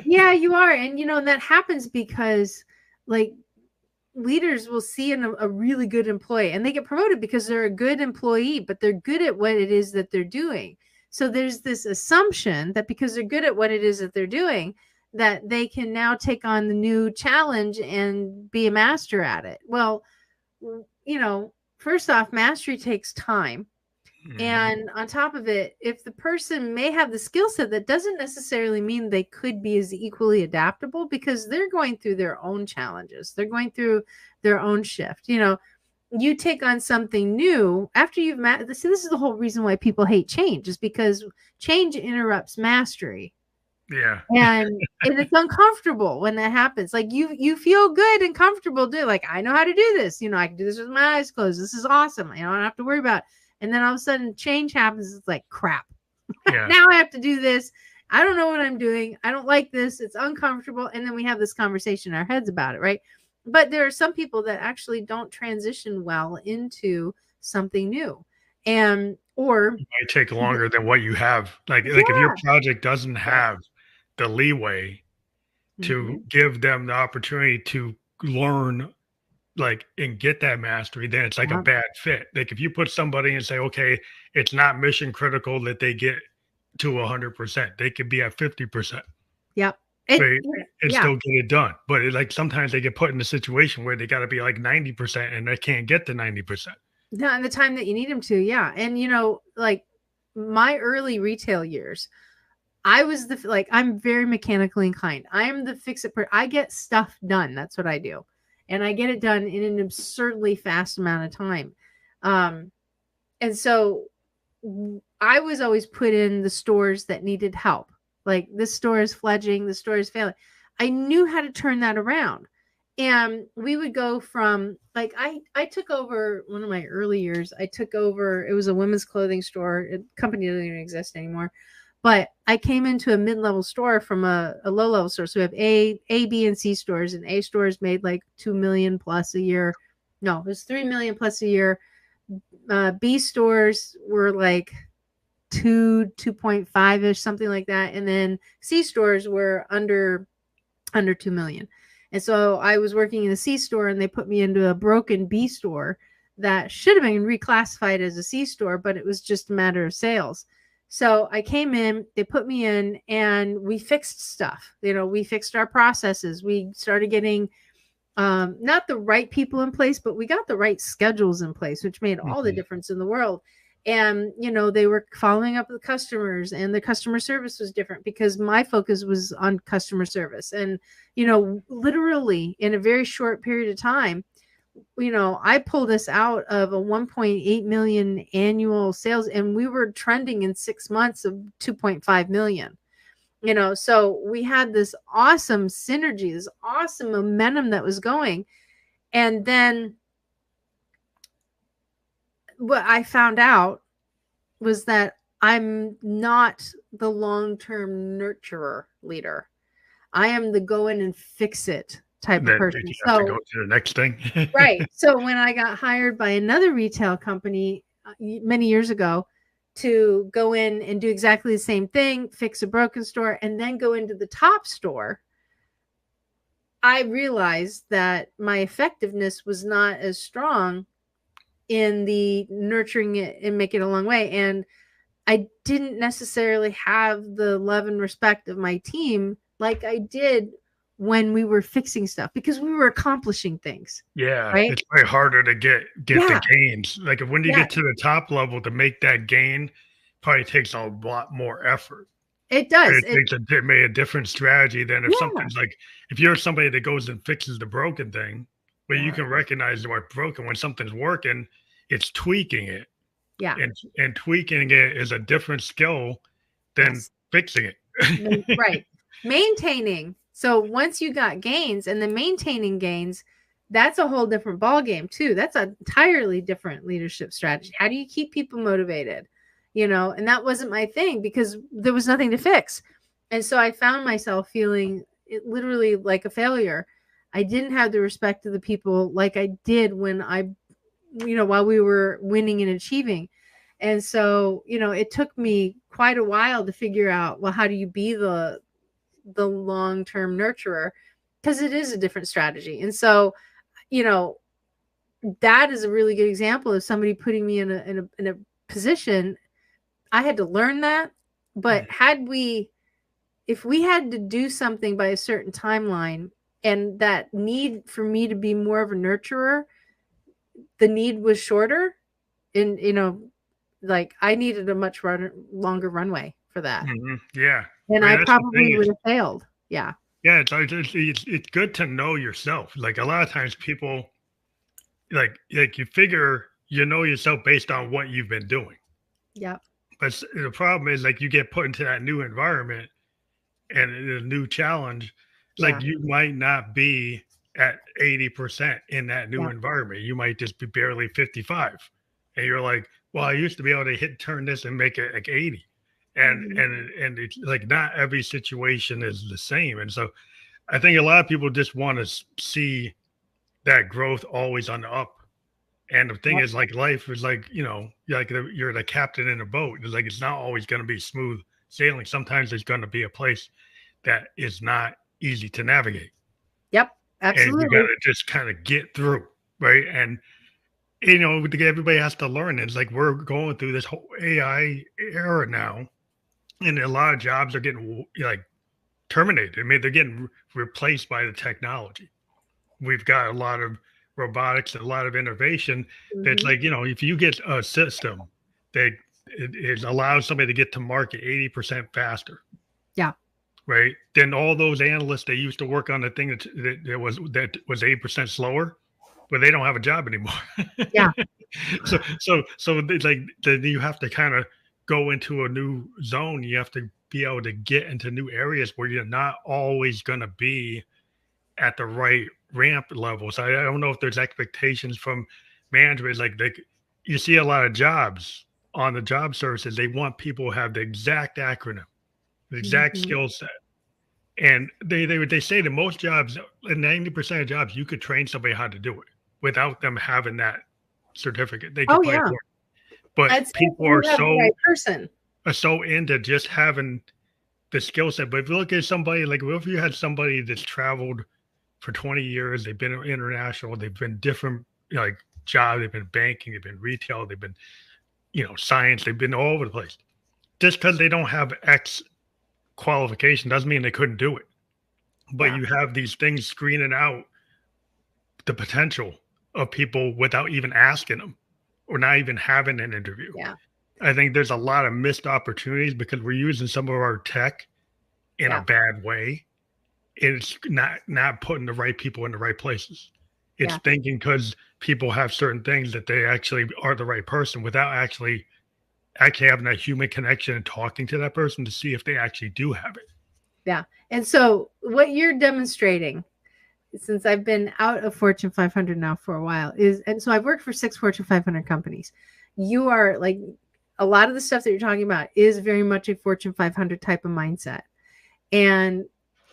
S2: Yeah, you are. And that happens because like leaders will see a really good employee and they get promoted because they're a good employee, but they're good at what it is that they're doing. So there's this assumption that because they're good at what it is that they're doing, that they can now take on the new challenge and be a master at it. Well, first off, mastery takes time. And on top of it, if the person may have the skill set, that doesn't necessarily mean they could be as equally adaptable, because they're going through their own challenges. They're going through their own shift. You take on something new after you've see, this is the whole reason why people hate change, is because change interrupts mastery.
S1: Yeah.
S2: And it's uncomfortable when that happens. Like you feel good and comfortable do like, I know how to do this. I can do this with my eyes closed. This is awesome. I don't have to worry about it. And then all of a sudden change happens. It's like crap.
S1: Yeah.
S2: Now I have to do this. I don't know what I'm doing. I don't like this. It's uncomfortable. And then we have this conversation in our heads about it, right? But there are some people that actually don't transition well into something new. And or
S1: It might take longer than what you have. Like if your
S2: yeah.
S1: project doesn't have the leeway to
S2: Mhm.
S1: give them the opportunity to learn and get that mastery, then it's like a
S2: Yeah.
S1: bad fit. Like if you put somebody and say, okay, it's not mission critical that they get to 100%. They could be at 50%,
S2: Yep. It
S1: right? And
S2: yeah.
S1: still get it done. But sometimes they get put in a situation where they got to be like 90% and they can't get to 90%.
S2: Not in the time that you need them to. Yeah. And like my early retail years, I was I'm very mechanically inclined. I'm the fix it I get stuff done. That's what I do. And I get it done in an absurdly fast amount of time. Um, and so I was always put in the stores that needed help. Like this store is fledging, the store is failing. I knew how to turn that around. And we would go from like I took over one of my early years. I took over, it was a women's clothing store. The company doesn't even exist anymore. But I came into a mid-level store from a low-level store. So we have A, B, and C stores, and A stores made like 2 million plus a year. No, it was 3 million plus a year. B stores were like 2.5 ish, something like that. And then C stores were under 2 million. And so I was working in a C store and they put me into a broken B store that should have been reclassified as a C store, but it was just a matter of sales. So I came in, they put me in, and we fixed stuff. We fixed our processes. We started getting not the right people in place, but we got the right schedules in place, which made all the
S1: Mhm.
S2: difference in the world. And they were following up with customers, and the customer service was different because my focus was on customer service. And literally in a very short period of time, I pulled us out of a 1.8 million annual sales, and we were trending in 6 months of 2.5 million. So we had this awesome synergy, this awesome momentum that was going. And then what I found out was that I'm not the long-term nurturer leader. I am the go in and fix it type of
S1: Then
S2: person.
S1: you have to go
S2: So,
S1: to the next thing.
S2: right. So when I got hired by another retail company many years ago to go in and do exactly the same thing, fix a broken store, and then go into the top store, I realized that my effectiveness was not as strong in the nurturing it and make it a long way. And I didn't necessarily have the love and respect of my team like I did when we were fixing stuff because we were accomplishing things,
S1: Yeah,
S2: right?
S1: it's way harder to get the
S2: Yeah,
S1: gains. Like, when you
S2: yeah,
S1: get to the top level to make that gain, probably takes a lot more effort.
S2: it does.
S1: It takes a different strategy than if
S2: Yeah,
S1: something's like if you're somebody that goes and fixes the broken thing, well, you
S2: yeah,
S1: can recognize what's broken. When something's working, it's tweaking it,
S2: yeah,
S1: and tweaking it is a different skill than
S2: yes.
S1: fixing it.
S2: Right. Maintaining. So once you got gains and the maintaining gains, that's a whole different ball game too. That's an entirely different leadership strategy. How do you keep people motivated? And that wasn't my thing because there was nothing to fix. And so I found myself feeling it literally like a failure. I didn't have the respect of the people like I did when while we were winning and achieving. And so, it took me quite a while to figure out, well, how do you be the long-term nurturer? Because it is a different strategy. And so, you know, that is a really good example of somebody putting me in a position. I had to learn that, but if we had to do something by a certain timeline and that need for me to be more of a nurturer, the need was shorter, and like I needed a much longer runway for that.
S1: Mhm, yeah.
S2: And
S1: I mean,
S2: I
S1: that's the
S2: probably
S1: thing
S2: would
S1: is
S2: have failed. Yeah.
S1: yeah, it's good to know yourself. Like, a lot of times people you figure you know yourself based on what you've been doing.
S2: Yeah.
S1: But the problem is, like, you get put into that new environment and a new challenge, like
S2: Yeah.
S1: you might not be at 80% in that new
S2: Yeah.
S1: environment. You might just be barely 55. And you're like, well, I used to be able to hit turn this and make it like 80. And
S2: Mhm.
S1: and it's like not every situation is the same. And so I think a lot of people just want to see that growth always on the up. And the thing
S2: Yep.
S1: is, like life is like, like you're the captain in a boat. It's like it's not always going to be smooth sailing. Sometimes there's going to be a place that is not easy to navigate,
S2: Yep.
S1: and you got
S2: Absolutely.
S1: to just kind of get through, right? And everybody has to learn. It's like we're going through this whole AI era now, and a lot of jobs are getting like terminated. I mean, they're getting replaced by the technology. We've got a lot of robotics and a lot of innovation that's
S2: Mhm.
S1: like, if you get a system that it allows somebody to get to market 80% faster,
S2: Yeah.
S1: right? Then all those analysts that used to work on the thing that was 8% slower, but they don't have a job anymore.
S2: Yeah.
S1: So it's like then you have to kind of go into a new zone. You have to be able to get into new areas where you're not always going to be at the right ramp level. So I don't know if there's expectations from management. Like you see a lot of jobs on the job services. They want people who have the exact acronym, the exact
S2: Mhm.
S1: skill set. And they say that most jobs, 90% of jobs, you could train somebody how to do it without them having that certificate. They could
S2: Oh,
S1: probably
S2: yeah.
S1: afford it. But
S2: I'd say if
S1: people
S2: you have the right person.
S1: are so into just having the skill set. But if you look at somebody like, what if you had somebody that's traveled for 20 years, they've been international, they've been different, like jobs, they've been banking, they've been retail, they've been, science, they've been all over the place. Just because they don't have X qualification doesn't mean they couldn't do it. But
S2: Yeah.
S1: you have these things screening out the potential of people without even asking them or not even having an interview.
S2: Yeah.
S1: I think there's a lot of missed opportunities because we're using some of our tech in a
S2: Yeah.
S1: bad way. It's not putting the right people in the right places. It's
S2: Yeah.
S1: thinking because people have certain things that they actually are the right person without actually having that human connection and talking to that person to see if they actually do have it.
S2: Yeah. And so what you're demonstrating, since I've been out of Fortune 500 now for a while, and so I've worked for 6 Fortune 500 companies. You are like, a lot of the stuff that you're talking about is very much a Fortune 500 type of mindset. And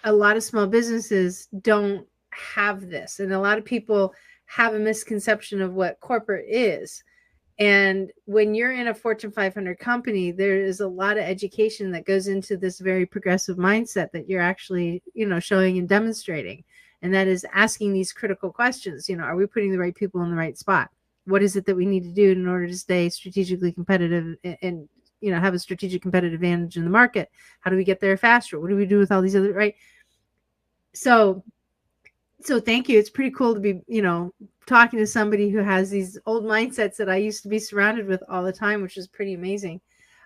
S2: a lot of small businesses don't have this. And a lot of people have a misconception of what corporate is. And when you're in a Fortune 500 company, there is a lot of education that goes into this very progressive mindset that you're actually, showing and demonstrating. And that is asking these critical questions. Are we putting the right people in the right spot? What is it that we need to do in order to stay strategically competitive and have a strategic competitive advantage in the market? How do we get there faster? What do we do with all these other, right? So thank you. It's pretty cool to be, talking to somebody who has these old mindsets that I used to be surrounded with all the time, which is pretty amazing.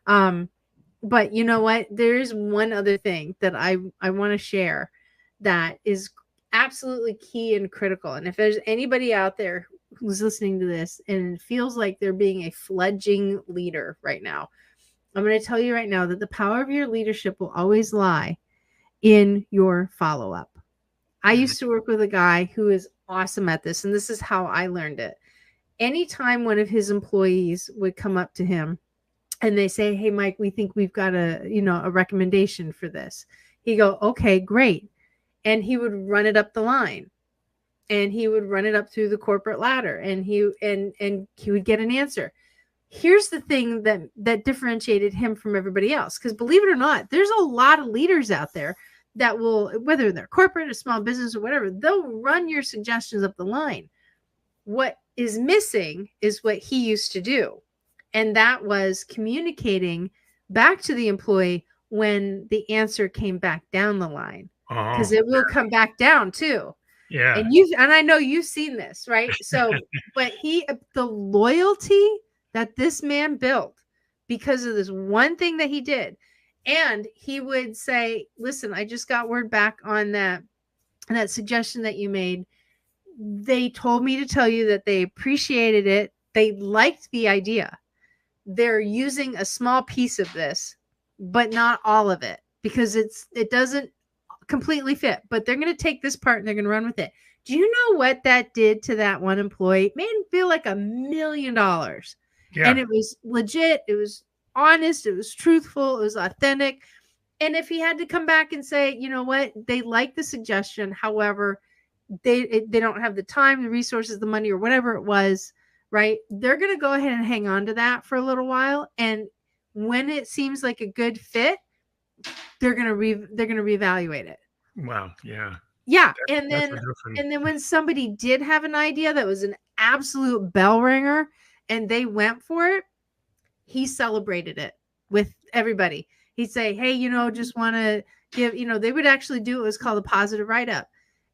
S2: But you know what? There is one other thing that I want to share that is absolutely key and critical. And if there's anybody out there who's listening to this and feels like they're being a fledgling leader right now, I'm going to tell you right now that the power of your leadership will always lie in your follow-up. I
S1: Mhm.
S2: used to work with a guy who is awesome at this, and this is how I learned it. Anytime one of his employees would come up to him and they say, "Hey, Mike, we think we've got a recommendation for this," he'd go, "Okay, great," and he would run it up the line, and he would run it up through the corporate ladder, and he would get an answer. Here's the thing that differentiated him from everybody else, because believe it or not, there's a lot of leaders out there that will, whether they're corporate or small business or whatever, they'll run your suggestions up the line. What is missing is what he used to do, and that was communicating back to the employee when the answer came back down the line, because
S1: Oh,
S2: it will come back down too.
S1: yeah.
S2: And I know you've seen this, right? So, but the loyalty that this man built because of this one thing that he did, and he would say, "Listen, I just got word back on that suggestion that you made. They told me to tell you that they appreciated it. They liked the idea. They're using a small piece of this, but not all of it. because it doesn't completely fit, but they're going to take this part and they're going to run with it. Do you know what that did to that one employee? It made him feel like $1 million.
S1: Yeah.
S2: And it was legit. It was honest. It was truthful. It was authentic. And if he had to come back and say, you know what, they like the suggestion, however, they don't have the time, the resources, the money, or whatever it was, right? They're going to go ahead and hang on to that for a little while. And when it seems like a good fit, they're going to reevaluate it.
S1: Wow. Yeah.
S2: Yeah.
S1: That's a different.
S2: And then when somebody did have an idea that was an absolute bell ringer and they went for it, he celebrated it with everybody. He'd say, hey, just want to give, they would actually do what was called a positive write-up.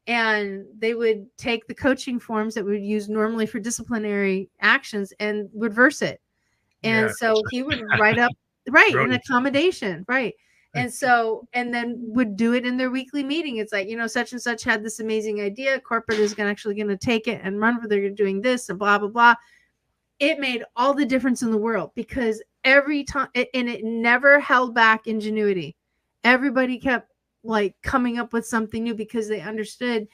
S2: And they would take the coaching forms that we would use normally for disciplinary actions and reverse it. And so he would write up, right, an accommodation, right. And so, and then would do it in their weekly meeting. It's like, such and such had this amazing idea. Corporate is actually going to take it and run with it. They're doing this and blah, blah, blah. It made all the difference in the world because every time, and it never held back ingenuity. Everybody kept like coming up with something new because they understood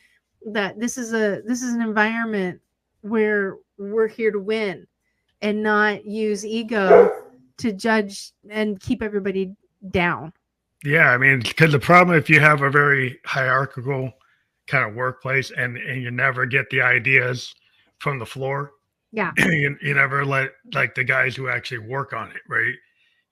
S2: that this is an environment where we're here to win and not use ego to judge and keep everybody down.
S1: Yeah, I mean, because the problem if you have a very hierarchical kind of workplace and you never get the ideas from the floor,
S2: yeah,
S1: you never let like the guys who actually work on it, right?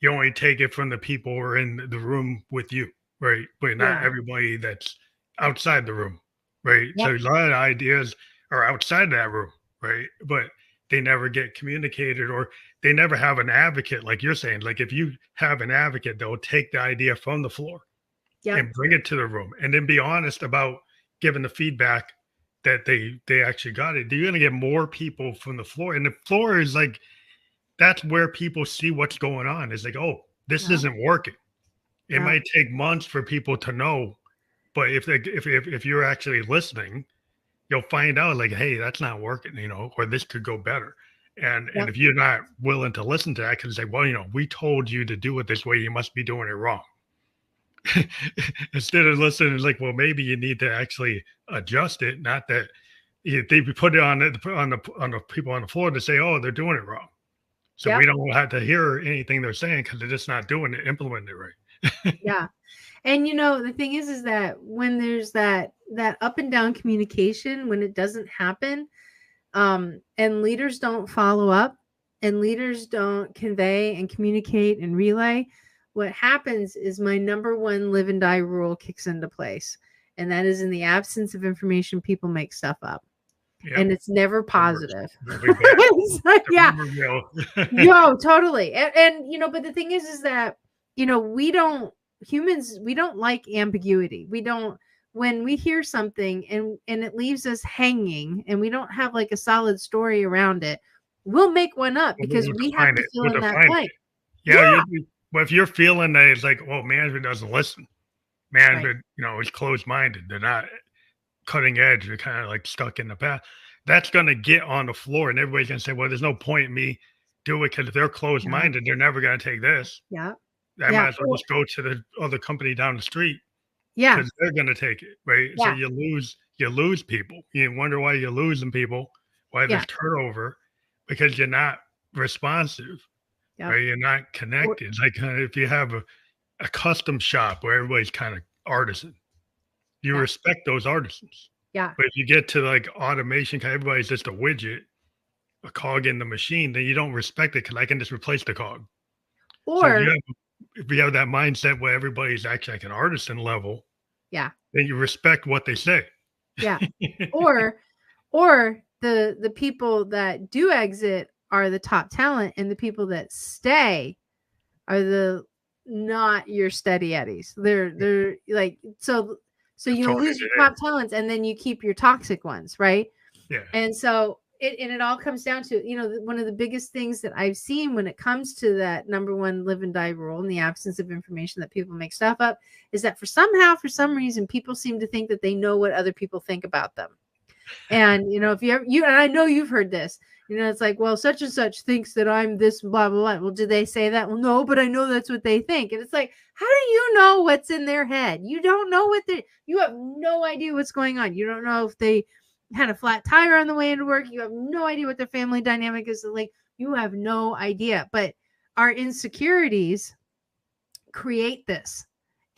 S1: You only take it from the people who are in the room with you, right? But not everybody that's outside the room, right? Yep. So a lot of ideas are outside that room, right? But they never get communicated or they never have an advocate, like you're saying. Like if you have an advocate, they'll take the idea from the floor and bring it to the room and then be honest about giving the feedback that they actually got it. You're going to get more people from the floor. And the floor is like, that's where people see what's going on. It's like, oh, this isn't working. It might take months for people to know, but if you're actually listening, you'll find out like, hey, that's not working, or this could go better. And if you're not willing to listen to that, because say, well, we told you to do it this way, you must be doing it wrong. Instead of listening, it's like, well, maybe you need to actually adjust it. Not that they put it on the people on the floor to say, oh, they're doing it wrong. So we don't have to hear anything they're saying because they're just not doing it, implementing it right.
S2: Yeah. And the thing is that when there's that up and down communication, when it doesn't happen, and leaders don't follow up and leaders don't convey and communicate and relay, what happens is my number one live and die rule kicks into place. And that is in the absence of information, people make stuff up. Yep. And it's never positive. Yeah. Yo, totally. And but the thing is that, humans, we don't like ambiguity. We don't, when we hear something and it leaves us hanging and we don't have like a solid story around it, we'll make one up because we have to fill in that blank.
S1: Yeah. Well, if you're feeling that it's like, well, management doesn't listen. Management, is closed-minded. They're not cutting edge. They're kind of like stuck in the past. That's going to get on the floor and everybody's going to say, well, there's no point in me doing it because if they're closed-minded, they're never going to take this.
S2: Yeah.
S1: I might as well just go to the other company down the street.
S2: Yeah.
S1: Because they're going to take it, right? Yeah. So you lose people. You wonder why you're losing people, why there's turnover, because you're not responsive, right? You're not connected. It's like if you have a custom shop where everybody's kind of artisan, you respect those artisans.
S2: Yeah.
S1: But if you get to like automation, because everybody's just a widget, a cog in the machine, then you don't respect it because I can just replace the cog.
S2: Or
S1: so if you have that mindset where everybody's actually like an artisan level, then you respect what they say.
S2: Yeah. or the people that do exit are the top talent, and the people that stay are the not your steady eddies. They're like so you lose your top talents and then you keep your toxic ones, right?
S1: Yeah.
S2: And so it all comes down to, one of the biggest things that I've seen when it comes to that number one live and die rule in the absence of information that people make stuff up is that for some reason, people seem to think that they know what other people think about them. And, if and I know you've heard this, It's like, well, such and such thinks that I'm this, blah, blah, blah. Well, did they say that? Well, no, but I know that's what they think. And it's like, how do you know what's in their head? You don't know you have no idea what's going on. You don't know if they had a flat tire on the way into work. You have no idea what their family dynamic is like. You have no idea. But our insecurities create this.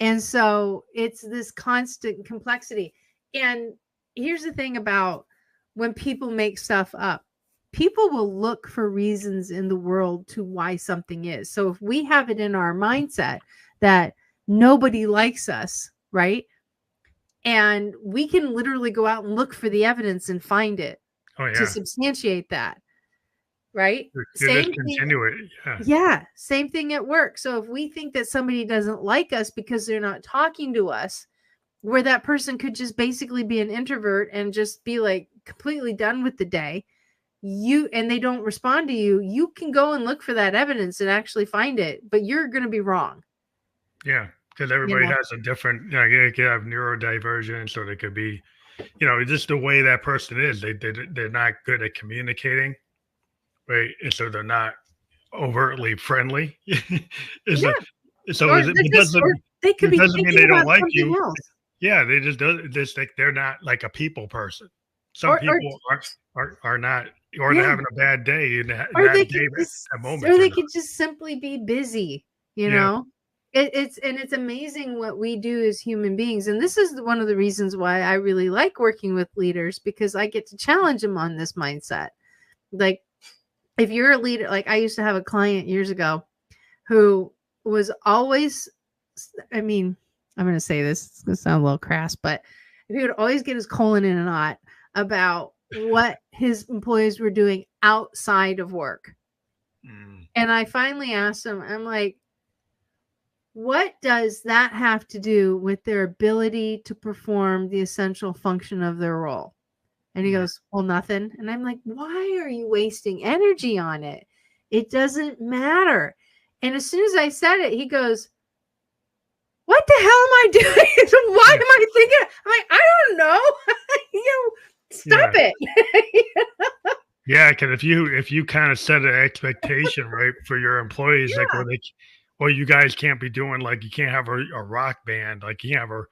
S2: And so it's this constant complexity. And here's the thing about when people make stuff up, people will look for reasons in the world to why something is. So if we have it in our mindset that nobody likes us, right? And we can literally go out and look for the evidence and find it to substantiate that. Right?
S1: Same thing.
S2: Yeah. Same thing at work. So if we think that somebody doesn't like us because they're not talking to us, where that person could just basically be an introvert and just be like completely done with the day, and they don't respond to you, you can go and look for that evidence and actually find it, but you're going to be wrong.
S1: Yeah. Because everybody has a different, they could have neurodivergence, or they could be, just the way that person is. They're not good at communicating. Right, and so they're not overtly friendly. They could be
S2: thinking
S1: mean they don't like you.
S2: Else.
S1: Yeah, they just like they're not like a people person. Some people are not, or they're having a bad day, and
S2: or they could just simply be busy. It's amazing what we do as human beings, and this is one of the reasons why I really like working with leaders, because I get to challenge them on this mindset. Like, if you're a leader, like I used to have a client years ago who was always, I'm going to say this, it's going to sound a little crass, but he would always get his colon in a knot about what his employees were doing outside of work. And I finally asked him, I'm like, what does that have to do with their ability to perform the essential function of their role? And he goes, well, nothing. And I'm like, why are you wasting energy on it? It doesn't matter. And as soon as I said it, he goes, what the hell am I doing? Why am I thinking? I'm like, I don't know. Stop it.
S1: Yeah, because if you kind of set an expectation, right, for your employees, like, well, you guys can't be doing, like, you can't have a rock band, like, you can't have a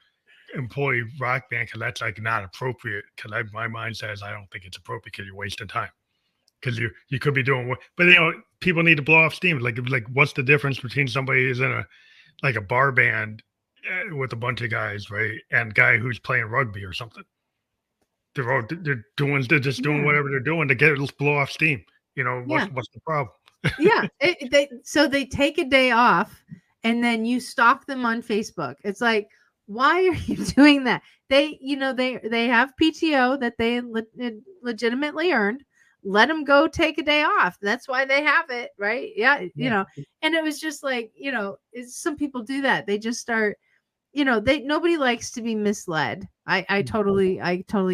S1: employee rock band, because that's like not appropriate. Because my mind says I don't think it's appropriate, because you're wasting time. Because you could be doing what, but people need to blow off steam. Like what's the difference between somebody who's in a bar band with a bunch of guys, right, and guy who's playing rugby or something? They're just doing whatever they're doing to blow off steam. What's the problem?
S2: So they take a day off, and then you stalk them on Facebook. It's like, why are you doing that? They have PTO that they legitimately earned. Let them go take a day off. That's why they have it, right? Yeah. And it was just like, some people do that. They just start, nobody likes to be misled. I totally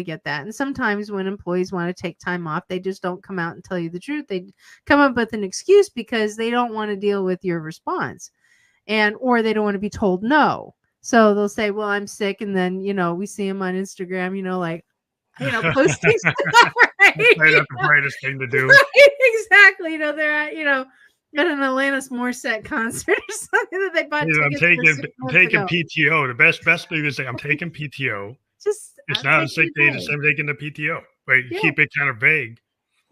S2: get that. And sometimes when employees want to take time off, they just don't come out and tell you the truth. They come up with an excuse because they don't want to deal with your response, or they don't want to be told no. So they'll say, well, I'm sick. And then, we see them on Instagram, posting stuff, right?
S1: That's the greatest thing to do.
S2: Right, exactly. They're at, at an Alanis Morissette concert or something that they bought.
S1: I'm taking PTO. The best thing is say, I'm taking PTO. It's not a sick day, just I'm taking the PTO. Right. You keep it kind of vague.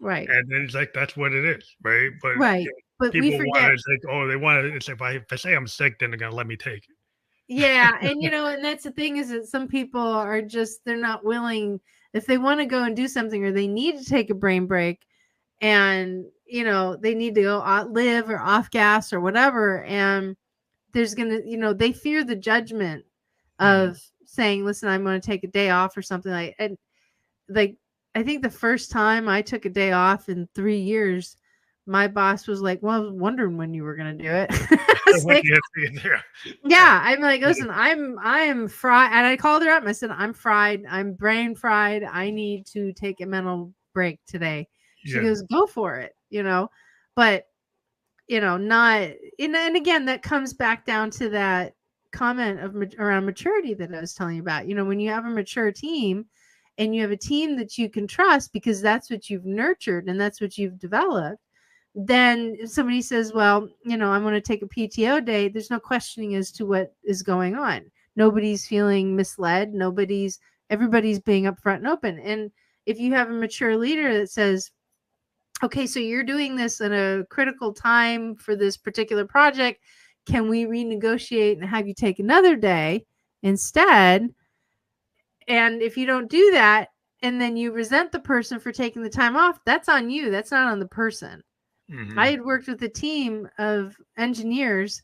S2: Right.
S1: And then it's like, that's what it is. Right. But
S2: but
S1: people
S2: we forget.
S1: They want to, it's if I say I'm sick, then they're going to let me take it.
S2: Yeah. And, and that's the thing, is that some people are just, they're not willing, if they want to go and do something, or they need to take a brain break, and, they need to go live or off gas or whatever. And there's going to, they fear the judgment of saying, listen, I'm going to take a day off or something and I think the first time I took a day off in 3 years, my boss was like, well, I was wondering when you were going to do it. I'm like, listen, I'm fried. And I called her up and I said, I'm fried. I'm brain fried. I need to take a mental break today. She goes, go for it, but, not, and again, that comes back down to that comment around maturity that I was telling you about. When you have a mature team and you have a team that you can trust because that's what you've nurtured and that's what you've developed, then if somebody says, well, I'm going to take a PTO day, there's no questioning as to what is going on. Nobody's feeling misled. Everybody's being upfront and open. And if you have a mature leader that says, okay, so you're doing this at a critical time for this particular project, can we renegotiate and have you take another day instead? And if you don't do that, and then you resent the person for taking the time off, that's on you. That's not on the person. I had worked with a team of engineers,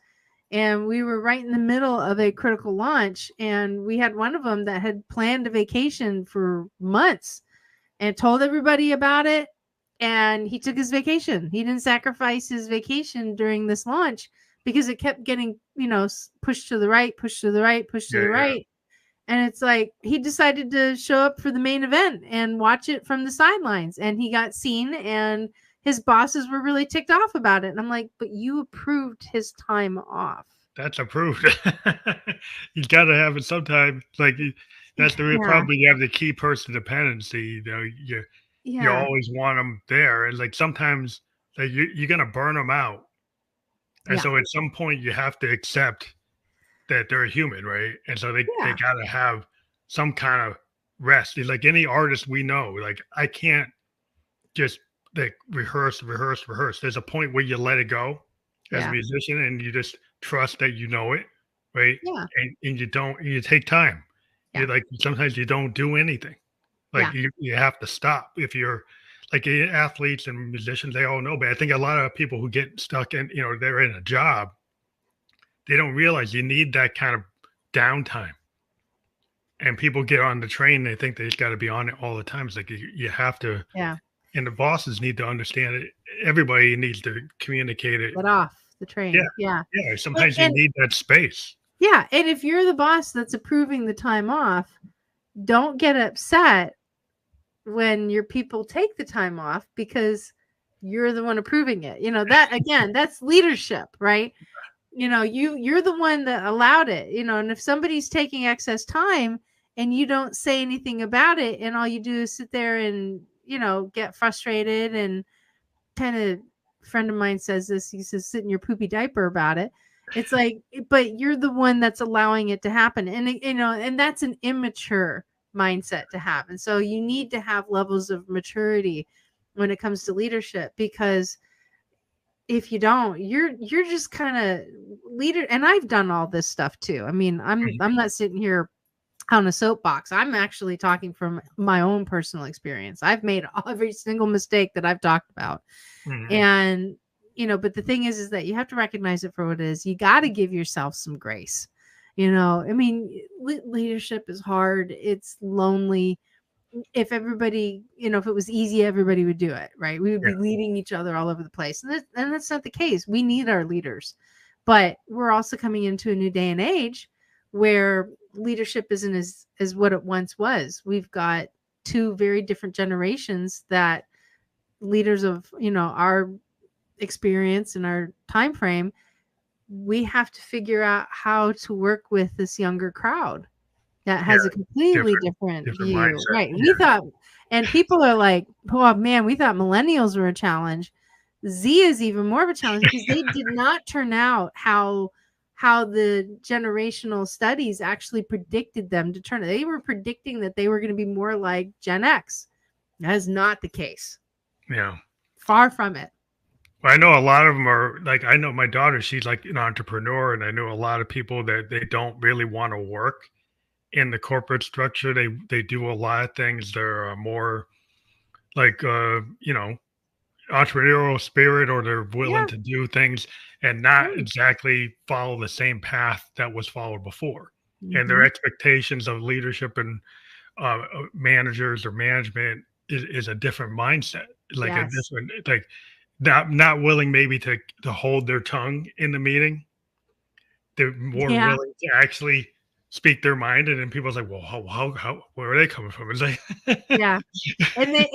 S2: and we were right in the middle of a critical launch. And we had one of them that had planned a vacation for months and told everybody about it. And he took his vacation. He didn't sacrifice his vacation during this launch because it kept getting, pushed to the right, pushed to the right, pushed to the right. And it's like he decided to show up for the main event and watch it from the sidelines. And he got seen, and his bosses were really ticked off about it. And I'm like, but you approved his time off.
S1: That's approved. You got to have it sometimes. Like that's the real problem. You have the key person dependency. You always want them there, and like sometimes like you're gonna burn them out, and so at some point you have to accept that they're human, right? And so they got to have some kind of rest. It's like any artist we know, like I can't just like rehearse. There's a point where you let it go as a musician, and you just trust that you know it, right?
S2: Yeah.
S1: And you take time. You like sometimes you don't do anything. Like you have to stop. If you're like athletes and musicians, they all know, but I think a lot of people who get stuck in, they're in a job, they don't realize you need that kind of downtime. And people get on the train, they think they just got to be on it all the time. It's like you have to, and the bosses need to understand it. Everybody needs to communicate it.
S2: Get off the train. Yeah.
S1: Sometimes you need that space.
S2: Yeah. And if you're the boss that's approving the time off, don't get upset when your people take the time off because you're the one approving it. That again, that's leadership, right? You're the one that allowed it, and if somebody's taking excess time and you don't say anything about it, and all you do is sit there and, get frustrated and kind of, a friend of mine says this, he says, sit in your poopy diaper about it. It's like, but you're the one that's allowing it to happen. And, and that's an immature mindset to have. And so you need to have levels of maturity when it comes to leadership, because if you don't, you're just kind of leader. And I've done all this stuff too. I mean, I'm not sitting here on a soapbox. I'm actually talking from my own personal experience. I've made every single mistake that I've talked about. And, but the thing is that you have to recognize it for what it is. You got to give yourself some grace. I mean, leadership is hard. It's lonely. If everybody, if it was easy, everybody would do it, right? We would be leading each other all over the place. And that's not the case. We need our leaders. But we're also coming into a new day and age where leadership isn't as what it once was. We've got two very different generations that leaders of, our experience and our time frame, we have to figure out how to work with this younger crowd that has a completely different view. Mindset. Right. We thought, and people are like, oh man, we thought millennials were a challenge. Z is even more of a challenge because they did not turn out how the generational studies actually predicted them to turn. They were predicting that they were going to be more like Gen X. That is not the case.
S1: Yeah.
S2: Far from it.
S1: Well, I know a lot of them are like, I know my daughter, she's like an entrepreneur, and I know a lot of people that they don't really want to work in the corporate structure. They do a lot of things. They're more like, entrepreneurial spirit, or they're willing to do things and not exactly follow the same path that was followed before. And their expectations of leadership and managers or management is a different mindset. Like a different, like not willing maybe to hold their tongue in the meeting. They're more willing to actually speak their mind, and then people's like, well, how where are they coming from? It's like,
S2: and they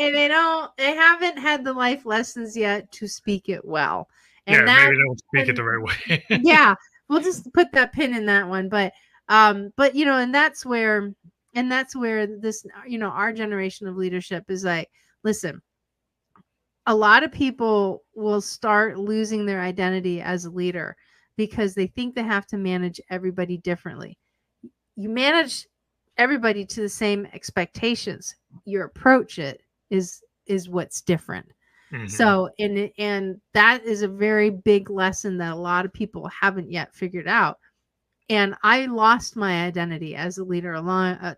S2: haven't had the life lessons yet to speak it well. And
S1: maybe they don't speak it the right way.
S2: We'll just put that pin in that one. But and that's where, And that's where this, our generation of leadership is like, listen, a lot of people will start losing their identity as a leader because they think they have to manage everybody differently. You manage everybody to the same expectations. Your approach is what's different.
S1: Mm-hmm.
S2: So, and that is a very big lesson that a lot of people haven't yet figured out. And I lost my identity as a leader not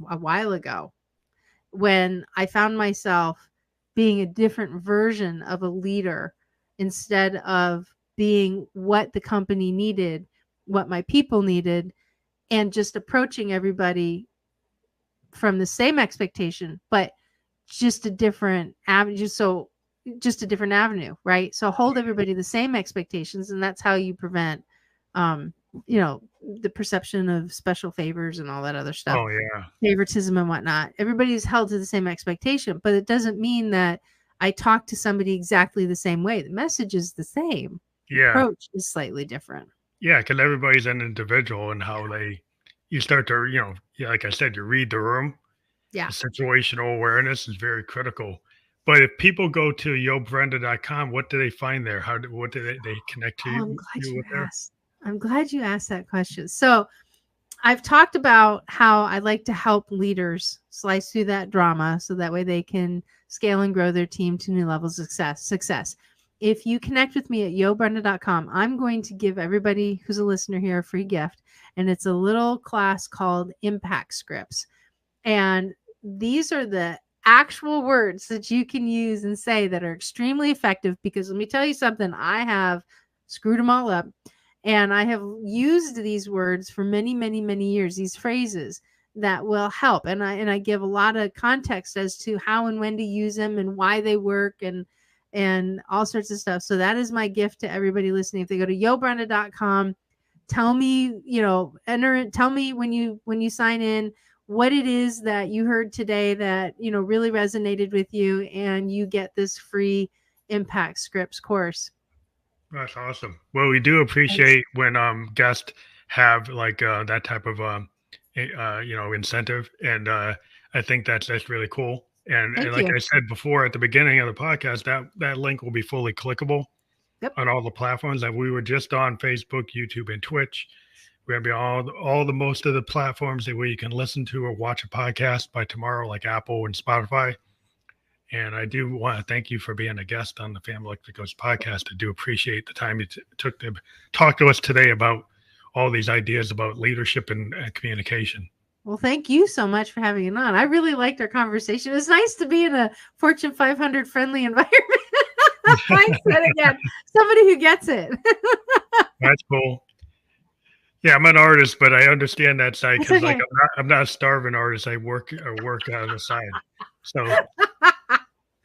S2: a while ago, when I found myself being a different version of a leader instead of being what the company needed, what my people needed, and just approaching everybody from the same expectation, but just a different avenue. So just a different avenue, right? So hold everybody the same expectations, and that's how you prevent, the perception of special favors and all that other stuff.
S1: Oh yeah.
S2: Favoritism and whatnot. Everybody's held to the same expectation, but it doesn't mean that I talk to somebody exactly the same way. The message is the same. The
S1: Yeah.
S2: approach is slightly different.
S1: Yeah, because everybody's an individual, and you start to, like I said, you read the room.
S2: Yeah.
S1: The situational awareness is very critical. But if people go to yobrenda.com, what do they find there? What do they connect to
S2: I'm glad
S1: you
S2: you
S1: with there?
S2: asked. I'm glad you asked that question. So I've talked about how I like to help leaders slice through that drama so that way they can scale and grow their team to new levels of success. If you connect with me at yobrenda.com, I'm going to give everybody who's a listener here a free gift. And it's a little class called Impact Scripts. And these are the actual words that you can use and say that are extremely effective, because let me tell you something, I have screwed them all up. And I have used these words for many, many, many years, these phrases that will help. And I give a lot of context as to how and when to use them and why they work and all sorts of stuff. So that is my gift to everybody listening. If they go to yobrenda.com, tell me, tell me when you sign in what it is that you heard today that, really resonated with you, and you get this free Impact Scripts course.
S1: That's awesome. Well, we do appreciate when guests have like that type of incentive, and I think that's really cool. And like I said before at the beginning of the podcast, that link will be fully clickable on all the platforms that we were just on: Facebook, YouTube, and Twitch. We're gonna be all the most of the platforms that where you can listen to or watch a podcast by tomorrow, like Apple and Spotify. And I do want to thank you for being a guest on the Family Electric Coach podcast. I do appreciate the time you took to talk to us today about all these ideas about leadership and communication.
S2: Well, thank you so much for having it on. I really liked our conversation. It was nice to be in a Fortune 500 friendly environment. I said again, somebody who gets it.
S1: That's cool. Yeah, I'm an artist, but I understand that side because like I'm not a starving artist. I work on the side. So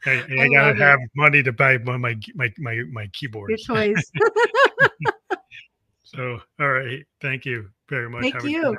S1: I gotta have money to buy my keyboard.
S2: Your choice.
S1: So, all right. Thank you very much.
S2: Thank you.